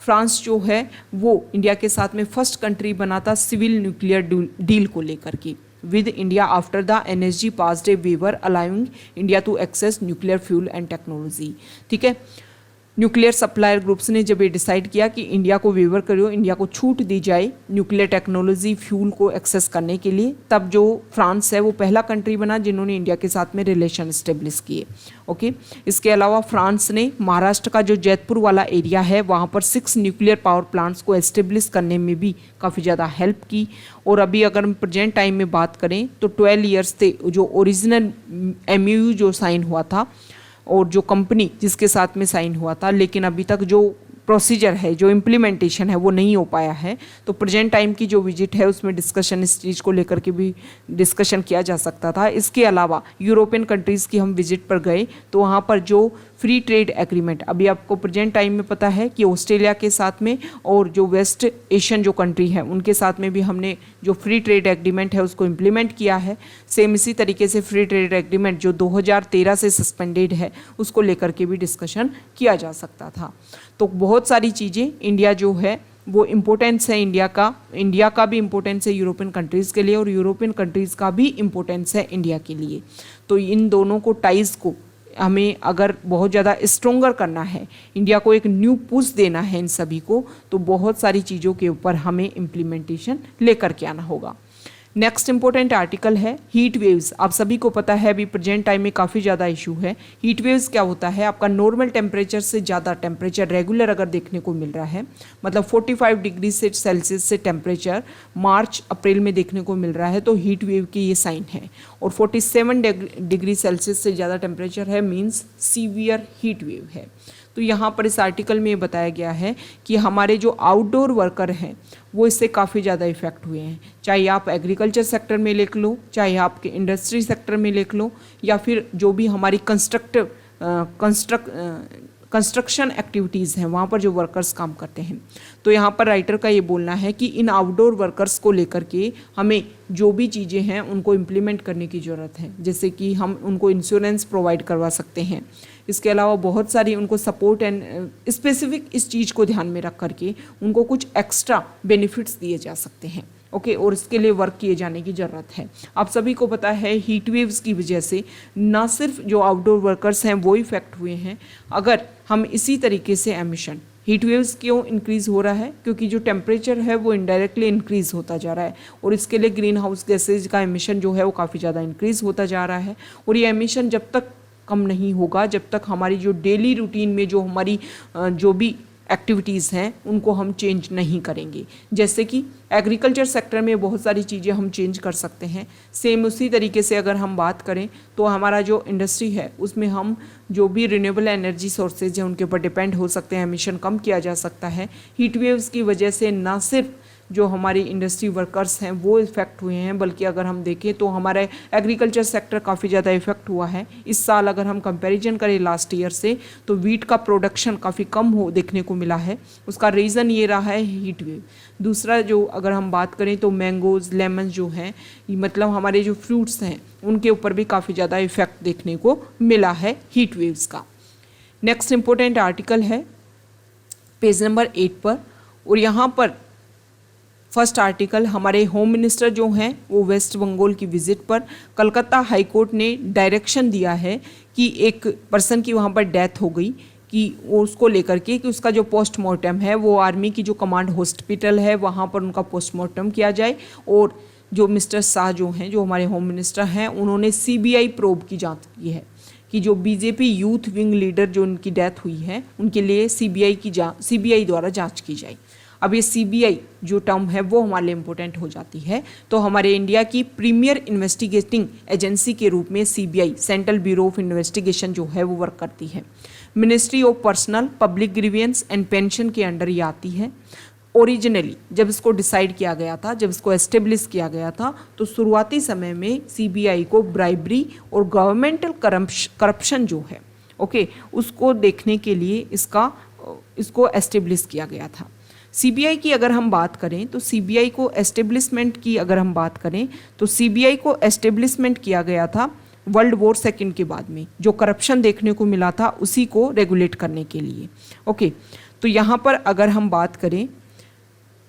फ्रांस जो है वो इंडिया के साथ में फर्स्ट कंट्री बना था सिविल न्यूक्लियर डील को लेकर के with India after the NSG passed a waiver allowing India to access nuclear fuel and technology. ठीक है, न्यूक्लियर सप्लायर ग्रुप्स ने जब ये डिसाइड किया कि इंडिया को वेवर करो, इंडिया को छूट दी जाए न्यूक्लियर टेक्नोलॉजी फ्यूल को एक्सेस करने के लिए, तब जो फ्रांस है वो पहला कंट्री बना जिन्होंने इंडिया के साथ में रिलेशन इस्टेब्लिश किए। ओके, इसके अलावा फ्रांस ने महाराष्ट्र का जो जैतपुर वाला एरिया है वहाँ पर 6 न्यूक्लियर पावर प्लांट्स को एस्टेब्लिश करने में भी काफ़ी ज़्यादा हेल्प की। और अभी अगर हम प्रेजेंट टाइम में बात करें तो 12 ईयर्स थे जो ओरिजिनल MOU जो साइन हुआ था और जो कंपनी जिसके साथ में साइन हुआ था, लेकिन अभी तक जो प्रोसीजर है, जो इम्प्लीमेंटेशन है वो नहीं हो पाया है। तो प्रेजेंट टाइम की जो विजिट है उसमें डिस्कशन इस चीज़ को लेकर के भी डिस्कशन किया जा सकता था। इसके अलावा यूरोपियन कंट्रीज़ की हम विजिट पर गए तो वहाँ पर जो फ्री ट्रेड एग्रीमेंट, अभी आपको प्रेजेंट टाइम में पता है कि ऑस्ट्रेलिया के साथ में और जो वेस्ट एशियन जो कंट्री है उनके साथ में भी हमने जो फ्री ट्रेड एग्रीमेंट है उसको इम्प्लीमेंट किया है। सेम इसी तरीके से फ्री ट्रेड एग्रीमेंट जो 2013 से सस्पेंडेड है उसको लेकर के भी डिस्कशन किया जा सकता था। तो बहुत सारी चीज़ें इंडिया जो है वो इम्पोर्टेंस है, इंडिया का भी इम्पोर्टेंस है यूरोपियन कंट्रीज़ के लिए और यूरोपियन कंट्रीज़ का भी इम्पोर्टेंस है इंडिया के लिए। तो इन दोनों को टाइज़ को हमें अगर बहुत ज़्यादा स्ट्रोंगर करना है, इंडिया को एक न्यू पुश देना है इन सभी को, तो बहुत सारी चीज़ों के ऊपर हमें इम्प्लीमेंटेशन लेकर के आना होगा। नेक्स्ट इंपॉर्टेंट आर्टिकल है हीट वेव्स। आप सभी को पता है अभी प्रेजेंट टाइम में काफ़ी ज़्यादा इशू है। हीट वेव्स क्या होता है, आपका नॉर्मल टेम्परेचर से ज़्यादा टेम्परेचर रेगुलर अगर देखने को मिल रहा है, मतलब 45 डिग्री सेल्सियस से टेम्परेचर मार्च अप्रैल में देखने को मिल रहा है तो हीट वेव की ये साइन है। और 47 डिग्री सेल्सियस से ज़्यादा टेम्परेचर है मीन्स सीवियर हीट वेव है। तो यहाँ पर इस आर्टिकल में बताया गया है कि हमारे जो आउटडोर वर्कर हैं वो इससे काफ़ी ज़्यादा इफ़ेक्ट हुए हैं। चाहे आप एग्रीकल्चर सेक्टर में लिख लो, चाहे आपके इंडस्ट्री सेक्टर में लिख लो, या फिर जो भी हमारी कंस्ट्रक्शन एक्टिविटीज़ हैं वहाँ पर जो वर्कर्स काम करते हैं। तो यहाँ पर राइटर का ये बोलना है कि इन आउटडोर वर्कर्स को लेकर के हमें जो भी चीज़ें हैं उनको इम्प्लीमेंट करने की ज़रूरत है। जैसे कि हम उनको इंश्योरेंस प्रोवाइड करवा सकते हैं, इसके अलावा बहुत सारी उनको सपोर्ट एंड स्पेसिफिक इस चीज़ को ध्यान में रख करके उनको कुछ एक्स्ट्रा बेनिफिट्स दिए जा सकते हैं। ओके, और इसके लिए वर्क किए जाने की ज़रूरत है। आप सभी को पता है हीट वेव्स की वजह से ना सिर्फ जो आउटडोर वर्कर्स हैं वो इफ़ेक्ट हुए हैं। अगर हम इसी तरीके से एमिशन, हीट वेव्स क्यों इंक्रीज़ हो रहा है, क्योंकि जो टेम्परेचर है वो इनडायरेक्टली इंक्रीज़ होता जा रहा है और इसके लिए ग्रीन हाउस गैसेज का एमिशन जो है वो काफ़ी ज़्यादा इंक्रीज़ होता जा रहा है। और ये एमिशन जब तक कम नहीं होगा, जब तक हमारी जो डेली रूटीन में जो हमारी जो भी एक्टिविटीज़ हैं उनको हम चेंज नहीं करेंगे। जैसे कि एग्रीकल्चर सेक्टर में बहुत सारी चीज़ें हम चेंज कर सकते हैं। सेम उसी तरीके से अगर हम बात करें तो हमारा जो इंडस्ट्री है उसमें हम जो भी रिन्यूएबल एनर्जी सोर्सेज हैं उनके ऊपर डिपेंड हो सकते हैं, एमिशन कम किया जा सकता है। हीट वेव्स की वजह से ना सिर्फ जो हमारी इंडस्ट्री वर्कर्स हैं वो इफ़ेक्ट हुए हैं, बल्कि अगर हम देखें तो हमारा एग्रीकल्चर सेक्टर काफ़ी ज़्यादा इफ़ेक्ट हुआ है। इस साल अगर हम कंपैरिजन करें लास्ट ईयर से तो वीट का प्रोडक्शन काफ़ी कम हो देखने को मिला है। उसका रीज़न ये रहा है हीट वेव। दूसरा जो अगर हम बात करें तो मैंगोज़, लेमन जो हैं, मतलब हमारे जो फ्रूट्स हैं उनके ऊपर भी काफ़ी ज़्यादा इफ़ेक्ट देखने को मिला है हीट वेव्स का। नेक्स्ट इम्पोर्टेंट आर्टिकल है पेज नंबर 8 पर, और यहाँ पर फर्स्ट आर्टिकल हमारे होम मिनिस्टर जो हैं वो वेस्ट बंगाल की विजिट पर कलकत्ता हाई कोर्ट ने डायरेक्शन दिया है कि एक पर्सन की वहाँ पर डेथ हो गई कि उसको लेकर के कि उसका जो पोस्टमार्टम है वो आर्मी की जो कमांड हॉस्पिटल है वहाँ पर उनका पोस्टमार्टम किया जाए। और जो मिस्टर शाह जो हैं, जो हमारे होम मिनिस्टर हैं, उन्होंने CBI प्रोब की जांच की है कि जो BJP यूथ विंग लीडर जो उनकी डेथ हुई है उनके लिए CBI द्वारा जाँच की जाए। अब ये CBI जो टर्म है वो हमारे लिए इम्पोर्टेंट हो जाती है। तो हमारे इंडिया की प्रीमियर इन्वेस्टिगेटिंग एजेंसी के रूप में CBI, central bureau of investigation जो है वो वर्क करती है। Ministry of personal, public grievance and pension के अंडर ये आती है। ओरिजिनली जब इसको डिसाइड किया गया था, जब इसको एस्टेब्लिश किया गया था, तो शुरुआती समय में CBI को ब्राइबरी और गवर्नमेंटल करप्शन जो है उसको देखने के लिए इसको एस्टेब्लिश किया गया था। CBI की अगर हम बात करें तो CBI को एस्टेब्लिशमेंट की अगर हम बात करें तो CBI को एस्टेब्लिशमेंट किया गया था वर्ल्ड वॉर सेकेंड के बाद में। जो करप्शन देखने को मिला था उसी को रेगुलेट करने के लिए। ओके, तो यहाँ पर अगर हम बात करें,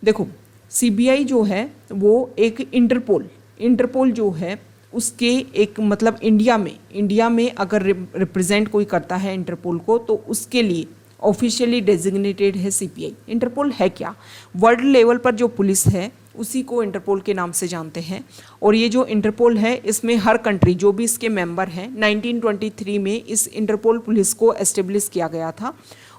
देखो CBI जो है वो एक इंटरपोल जो है उसके एक मतलब इंडिया में अगर रिप्रेजेंट कोई करता है इंटरपोल को तो उसके लिए ऑफिशियली डेजिग्नेटेड है CBI। इंटरपोल है क्या? वर्ल्ड लेवल पर जो पुलिस है उसी को इंटरपोल के नाम से जानते हैं। और ये जो इंटरपोल है इसमें हर कंट्री जो भी इसके मेंबर हैं, 1923 में इस इंटरपोल पुलिस को एस्टेब्लिश किया गया था।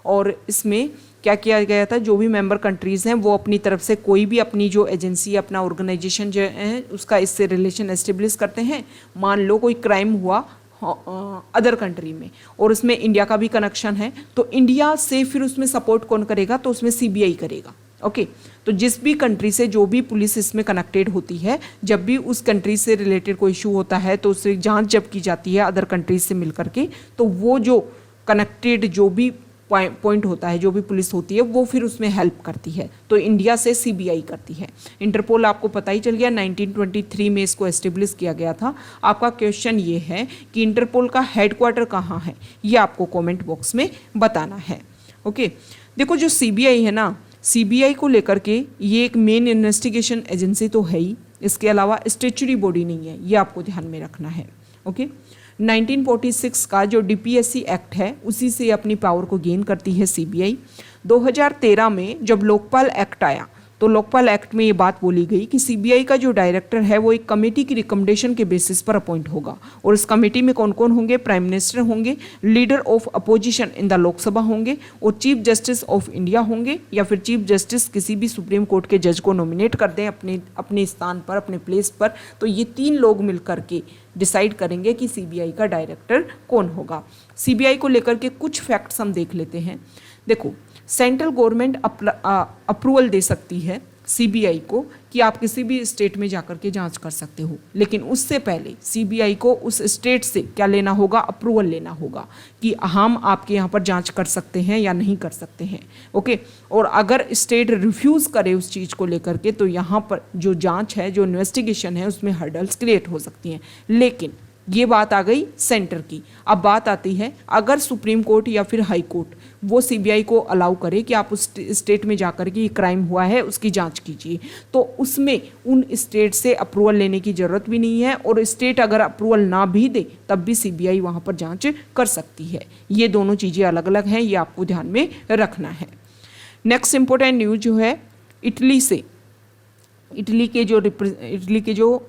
और इसमें क्या किया गया था, जो भी मेंबर कंट्रीज़ हैं वो अपनी तरफ से कोई भी अपनी जो एजेंसी, अपना ऑर्गेनाइजेशन जो है उसका इससे रिलेशन एस्टेब्लिश करते हैं। मान लो कोई क्राइम हुआ अदर कंट्री में और उसमें इंडिया का भी कनेक्शन है, तो इंडिया से फिर उसमें सपोर्ट कौन करेगा? तो उसमें CBI करेगा। ओके, तो जिस भी कंट्री से जो भी पुलिस इसमें कनेक्टेड होती है, जब भी उस कंट्री से रिलेटेड कोई इशू होता है तो उससे जांच जब की जाती है अदर कंट्रीज से मिलकर के, तो वो जो कनेक्टेड जो भी पॉइंट होता है, जो भी पुलिस होती है वो फिर उसमें हेल्प करती है। तो इंडिया से CBI करती है। इंटरपोल आपको पता ही चल गया, 1923 में इसको एस्टेब्लिश किया गया था। आपका क्वेश्चन ये है कि इंटरपोल का हेडक्वार्टर कहाँ है, ये आपको कमेंट बॉक्स में बताना है। ओके, देखो जो CBI है ना, CBI को लेकर के ये एक मेन इन्वेस्टिगेशन एजेंसी तो है ही, इसके अलावा स्टैट्यूटरी बॉडी नहीं है, ये आपको ध्यान में रखना है। ओके, 1946 का जो DPSC एक्ट है उसी से अपनी पावर को गेन करती है CBI। 2013 में जब लोकपाल एक्ट आया तो लोकपाल एक्ट में ये बात बोली गई कि सीबीआई का जो डायरेक्टर है वो एक कमेटी की रिकमेंडेशन के बेसिस पर अपॉइंट होगा, और इस कमेटी में कौन कौन होंगे? प्राइम मिनिस्टर होंगे, leader of opposition in the Lok Sabha होंगे, और चीफ जस्टिस ऑफ इंडिया होंगे, या फिर चीफ जस्टिस किसी भी सुप्रीम कोर्ट के जज को नॉमिनेट कर दें अपने अपने स्थान पर, अपने प्लेस पर। तो ये 3 लोग मिलकर के डिसाइड करेंगे कि सीबीआई का डायरेक्टर कौन होगा। सीबीआई को लेकर के कुछ फैक्ट्स हम देख लेते हैं। देखो, सेंट्रल गवर्नमेंट अप्रूवल दे सकती है सीबीआई को कि आप किसी भी स्टेट में जाकर के जांच कर सकते हो, लेकिन उससे पहले सीबीआई को उस स्टेट से क्या लेना होगा? अप्रूवल लेना होगा कि हम आपके यहाँ पर जांच कर सकते हैं या नहीं कर सकते हैं। ओके, और अगर स्टेट रिफ्यूज़ करे उस चीज़ को लेकर के, तो यहाँ पर जो जांच है, जो इन्वेस्टिगेशन है, उसमें हर्डल्स क्रिएट हो सकती हैं। लेकिन ये बात आ गई सेंटर की। अब बात आती है, अगर सुप्रीम कोर्ट या फिर हाई कोर्ट वो सीबीआई को अलाउ करे कि आप उस स्टेट में जाकर के ये क्राइम हुआ है उसकी जांच कीजिए, तो उसमें उन स्टेट से अप्रूवल लेने की ज़रूरत भी नहीं है, और स्टेट अगर अप्रूवल ना भी दे तब भी सीबीआई वहाँ पर जांच कर सकती है। ये दोनों चीज़ें अलग अलग हैं, ये आपको ध्यान में रखना है। नेक्स्ट इंपॉर्टेंट न्यूज़ जो है इटली से, इटली के जो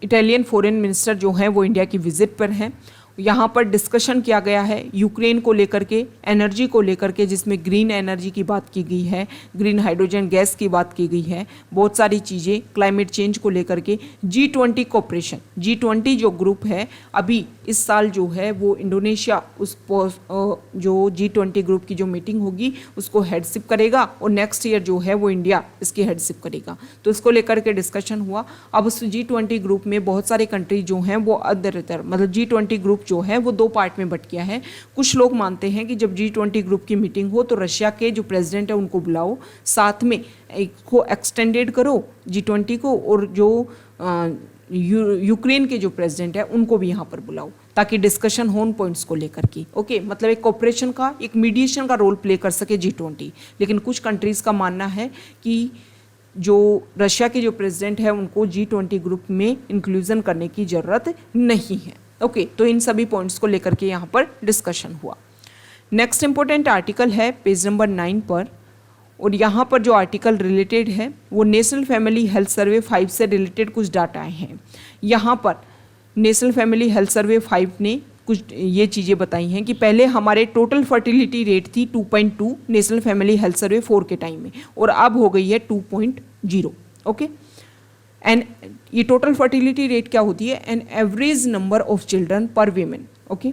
इटालियन फॉरेन मिनिस्टर जो हैं वो इंडिया की विजिट पर हैं। यहाँ पर डिस्कशन किया गया है यूक्रेन को लेकर के, एनर्जी को लेकर के, जिसमें ग्रीन एनर्जी की बात की गई है, ग्रीन हाइड्रोजन गैस की बात की गई है, बहुत सारी चीज़ें, क्लाइमेट चेंज को लेकर के। G20 कोऑपरेशन, G20 जो ग्रुप है अभी इस साल जो है वो इंडोनेशिया जो G20 ग्रुप की जो मीटिंग होगी उसको हेडशिप करेगा, और नेक्स्ट ईयर जो है वो इंडिया इसकी हेडशिप करेगा। तो इसको लेकर के डिस्कशन हुआ। अब उस G20 ग्रुप में बहुत सारे कंट्री जो हैं वो अदरतर, मतलब G20 ग्रुप जो है वो 2 पार्ट में बट गया है। कुछ लोग मानते हैं कि जब G20 ग्रुप की मीटिंग हो तो रशिया के जो प्रेसिडेंट है उनको बुलाओ, साथ में को एक्सटेंडेड करो G20 को, और जो यूक्रेन के जो प्रेसिडेंट है उनको भी यहाँ पर बुलाओ, ताकि डिस्कशन हो उन पॉइंट्स को लेकर के। ओके, मतलब एक कोऑपरेशन का, एक मीडिएशन का रोल प्ले कर सके G20। लेकिन कुछ कंट्रीज़ का मानना है कि जो रशिया के जो प्रेसिडेंट है उनको G20 ग्रुप में इंक्लूजन करने की ज़रूरत नहीं है। ओके, तो इन सभी पॉइंट्स को लेकर के यहाँ पर डिस्कशन हुआ। नेक्स्ट इंपॉर्टेंट आर्टिकल है पेज नंबर 9 पर, और यहाँ पर जो आर्टिकल रिलेटेड है वो नेशनल फैमिली हेल्थ सर्वे 5 से रिलेटेड कुछ डाटा आए हैं। यहाँ पर नेशनल फैमिली हेल्थ सर्वे 5 ने कुछ ये चीज़ें बताई हैं कि पहले हमारे टोटल फर्टिलिटी रेट थी 2.2 नेशनल फैमिली हेल्थ सर्वे 4 के टाइम में, और अब हो गई है 2.0। ओके, एंड ये टोटल फर्टिलिटी रेट क्या होती है? An average number of children पर वीमेन। ओके,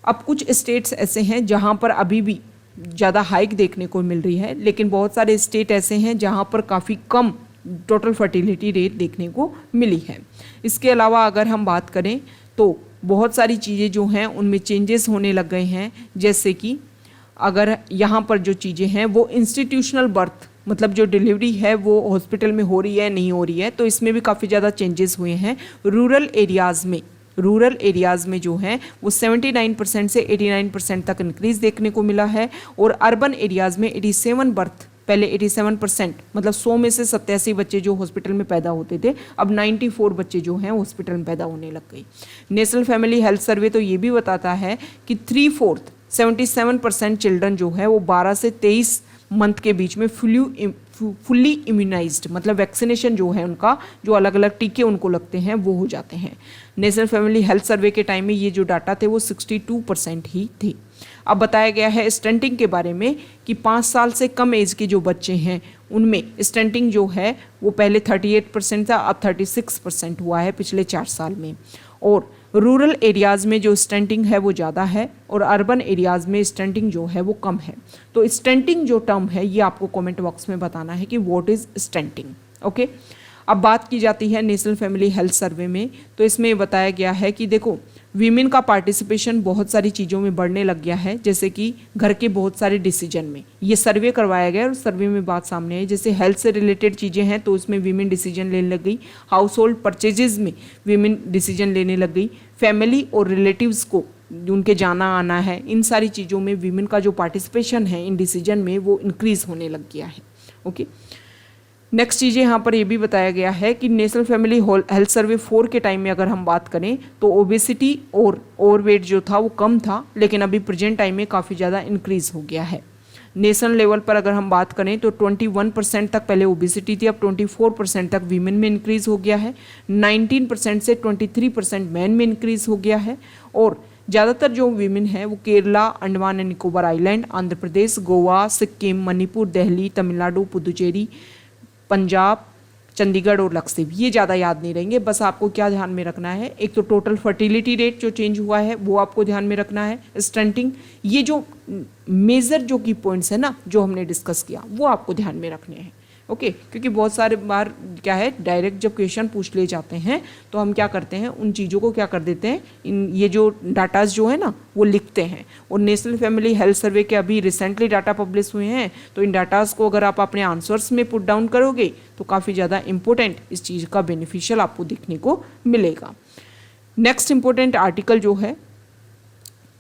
अब कुछ स्टेट्स ऐसे हैं जहाँ पर अभी भी ज़्यादा हाइक देखने को मिल रही है, लेकिन बहुत सारे स्टेट ऐसे हैं जहाँ पर काफ़ी कम टोटल फर्टिलिटी रेट देखने को मिली है। इसके अलावा अगर हम बात करें तो बहुत सारी चीज़ें जो हैं उनमें चेंजेस होने लग गए हैं, जैसे कि अगर यहाँ पर जो चीज़ें हैं वो इंस्टीट्यूशनल बर्थ, मतलब जो डिलीवरी है वो हॉस्पिटल में हो रही है नहीं हो रही है, तो इसमें भी काफ़ी ज़्यादा चेंजेस हुए हैं। रूरल एरियाज़ में जो है वो 79% से 89% तक इंक्रीज़ देखने को मिला है, और अर्बन एरियाज़ में 87 बर्थ, पहले 87%, मतलब 100 में से 87 बच्चे जो हॉस्पिटल में पैदा होते थे, अब 94 बच्चे जो हैं हॉस्पिटल में पैदा होने लग गई। नेशनल फैमिली हेल्थ सर्वे तो ये भी बताता है कि 3/4 77% चिल्ड्रन जो है वो 12 से 23 मंथ के बीच में फुल्ली इम्यूनाइज्ड, मतलब वैक्सीनेशन जो है उनका, जो अलग अलग टीके उनको लगते हैं वो हो जाते हैं। नेशनल फैमिली हेल्थ सर्वे के टाइम में ये जो डाटा थे वो 62% ही थे। अब बताया गया है स्टंटिंग के बारे में कि 5 साल से कम एज के जो बच्चे हैं उनमें स्टंटिंग जो है वो पहले 38% था, अब 36% हुआ है पिछले 4 साल में। और रूरल एरियाज़ में जो स्टंटिंग है वो ज़्यादा है, और अर्बन एरियाज़ में स्टंटिंग जो है वो कम है। तो स्टंटिंग जो टर्म है ये आपको कमेंट बॉक्स में बताना है कि व्हाट इज़ स्टंटिंग। ओके, अब बात की जाती है नेशनल फैमिली हेल्थ सर्वे में, तो इसमें बताया गया है कि देखो वीमेन का पार्टिसिपेशन बहुत सारी चीज़ों में बढ़ने लग गया है, जैसे कि घर के बहुत सारे डिसीजन में। ये सर्वे करवाया गया और सर्वे में बात सामने आई, जैसे हेल्थ से रिलेटेड चीज़ें हैं तो उसमें वीमेन डिसीजन लेने लग गई, हाउस होल्ड परचेजेस में वीमेन डिसीजन लेने लग गई, फैमिली और रिलेटिव्स को उनके जाना आना है, इन सारी चीज़ों में वीमेन का जो पार्टिसिपेशन है इन डिसीजन में वो इंक्रीज़ होने लग गया है। ओके, नेक्स्ट चीज़ें यहाँ पर ये भी बताया गया है कि नेशनल फैमिली हेल्थ सर्वे 4 के टाइम में अगर हम बात करें तो ओबेसिटी और ओवरवेट जो था वो कम था, लेकिन अभी प्रेजेंट टाइम में काफ़ी ज़्यादा इंक्रीज़ हो गया है। नेशनल लेवल पर अगर हम बात करें तो 21% तक पहले ओबेसिटी थी, अब 24% तक वीमेन में इंक्रीज हो गया है, 19% से 23% मैन में इंक्रीज हो गया है। और ज़्यादातर जो वीमेन है वो केरला, अंडमान एंड निकोबार आइलैंड, आंध्र प्रदेश, गोवा, सिक्किम, मणिपुर, दिल्ली, तमिलनाडु, पुदुचेरी, पंजाब, चंडीगढ़ और लक्षद्वीप, ये ज़्यादा याद नहीं रहेंगे। बस आपको क्या ध्यान में रखना है, एक तो टोटल फर्टिलिटी रेट जो चेंज हुआ है वो आपको ध्यान में रखना है, स्टंटिंग, ये जो मेजर जो की पॉइंट्स है ना जो हमने डिस्कस किया वो आपको ध्यान में रखने हैं। ओके, क्योंकि बहुत सारे बार क्या है डायरेक्ट जब क्वेश्चन पूछ ले जाते हैं तो हम क्या करते हैं उन चीज़ों को क्या कर देते हैं, इन ये जो डाटाज जो है ना वो लिखते हैं। और नेशनल फैमिली हेल्थ सर्वे के अभी रिसेंटली डाटा पब्लिश हुए हैं, तो इन डाटाज को अगर आप अपने आंसर्स में पुट डाउन करोगे तो काफ़ी ज़्यादा इंपॉर्टेंट इस चीज़ का बेनिफिशियल आपको देखने को मिलेगा। नेक्स्ट इंपॉर्टेंट आर्टिकल जो है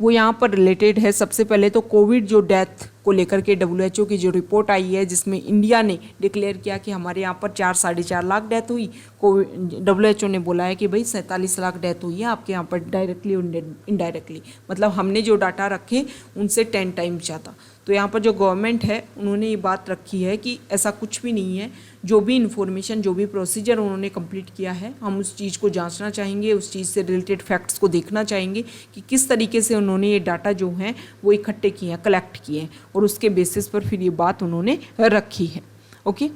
वो यहाँ पर रिलेटेड है। सबसे पहले तो कोविड जो डेथ को लेकर के WHO की जो रिपोर्ट आई है जिसमें इंडिया ने डिक्लेयर किया कि हमारे यहाँ पर 4-4.5 लाख डेथ हुई। WHO ने बोला है कि भाई 47 लाख डेथ हुई है आपके यहाँ पर डायरेक्टली और इनडायरेक्टली, मतलब हमने जो डाटा रखे उनसे 10 टाइम्स ज़्यादा। तो यहाँ पर जो गवर्नमेंट है उन्होंने ये बात रखी है कि ऐसा कुछ भी नहीं है, जो भी इन्फॉर्मेशन जो भी प्रोसीजर उन्होंने कंप्लीट किया है हम उस चीज़ को जांचना चाहेंगे, उस चीज़ से रिलेटेड फैक्ट्स को देखना चाहेंगे कि किस तरीके से उन्होंने ये डाटा जो हैं वो इकट्ठे किए हैं, कलेक्ट किए हैं, और उसके बेसिस पर फिर ये बात उन्होंने रखी है। ओके,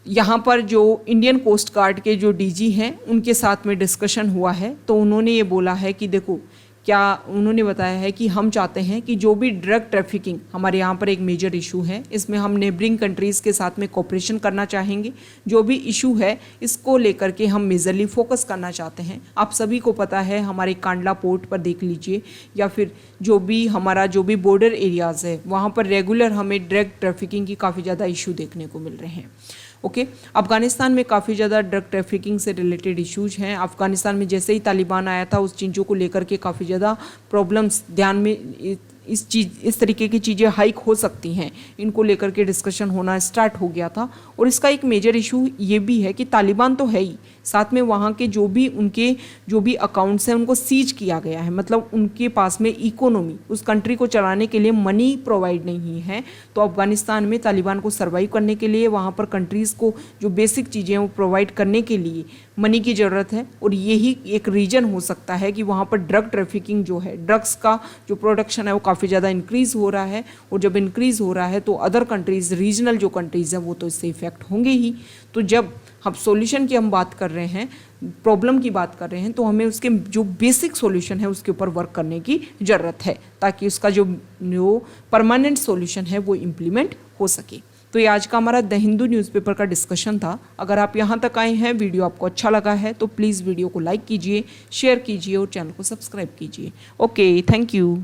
यहाँ पर जो इंडियन कोस्ट गार्ड के जो DG हैं उनके साथ में डिस्कशन हुआ है, तो उन्होंने ये बोला है कि देखो क्या उन्होंने बताया है कि हम चाहते हैं कि जो भी ड्रग ट्रैफिकिंग हमारे यहाँ पर एक मेजर इशू है, इसमें हम नेबरिंग कंट्रीज़ के साथ में कोऑपरेशन करना चाहेंगे। जो भी इशू है इसको लेकर के हम मेजरली फोकस करना चाहते हैं। आप सभी को पता है हमारे कांडला पोर्ट पर देख लीजिए या फिर जो भी हमारा जो भी बॉर्डर एरियाज़ है वहाँ पर रेगुलर हमें ड्रग ट्रैफिकिंग की काफ़ी ज़्यादा इशू देखने को मिल रहे हैं। ओके, अफगानिस्तान में काफ़ी ज़्यादा ड्रग ट्रैफिकिंग से रिलेटेड इश्यूज हैं। अफगानिस्तान में जैसे ही तालिबान आया था उस चीज़ों को लेकर के काफ़ी ज़्यादा प्रॉब्लम्स ध्यान में इस तरीके की चीज़ें हाइक हो सकती हैं, इनको लेकर के डिस्कशन होना स्टार्ट हो गया था। और इसका एक मेजर इशू ये भी है कि तालिबान तो है ही, साथ में वहाँ के उनके जो भी अकाउंट्स हैं उनको सीज किया गया है, मतलब उनके पास में इकोनॉमी उस कंट्री को चलाने के लिए मनी प्रोवाइड नहीं है। तो अफगानिस्तान में तालिबान को सर्वाइव करने के लिए वहाँ पर कंट्रीज़ को जो बेसिक चीज़ें हैं वो प्रोवाइड करने के लिए मनी की ज़रूरत है। और यही एक रीज़न हो सकता है कि वहाँ पर ड्रग ट्रैफिकिंग जो है, ड्रग्स का जो प्रोडक्शन है वो काफ़ी ज़्यादा इंक्रीज़ हो रहा है। और जब इंक्रीज़ हो रहा है तो अदर कंट्रीज़, रीजनल जो कंट्रीज़ हैं वो तो इससे इफेक्ट होंगे ही। तो जब हम सॉल्यूशन की हम बात कर रहे हैं, प्रॉब्लम की बात कर रहे हैं, तो हमें उसके जो बेसिक सॉल्यूशन है उसके ऊपर वर्क करने की ज़रूरत है ताकि उसका जो परमानेंट सॉल्यूशन है वो इम्प्लीमेंट हो सके। तो ये आज का हमारा द हिंदू न्यूज़पेपर का डिस्कशन था। अगर आप यहाँ तक आए हैं, वीडियो आपको अच्छा लगा है तो प्लीज़ वीडियो को लाइक कीजिए, शेयर कीजिए और चैनल को सब्सक्राइब कीजिए। Okay, thank you.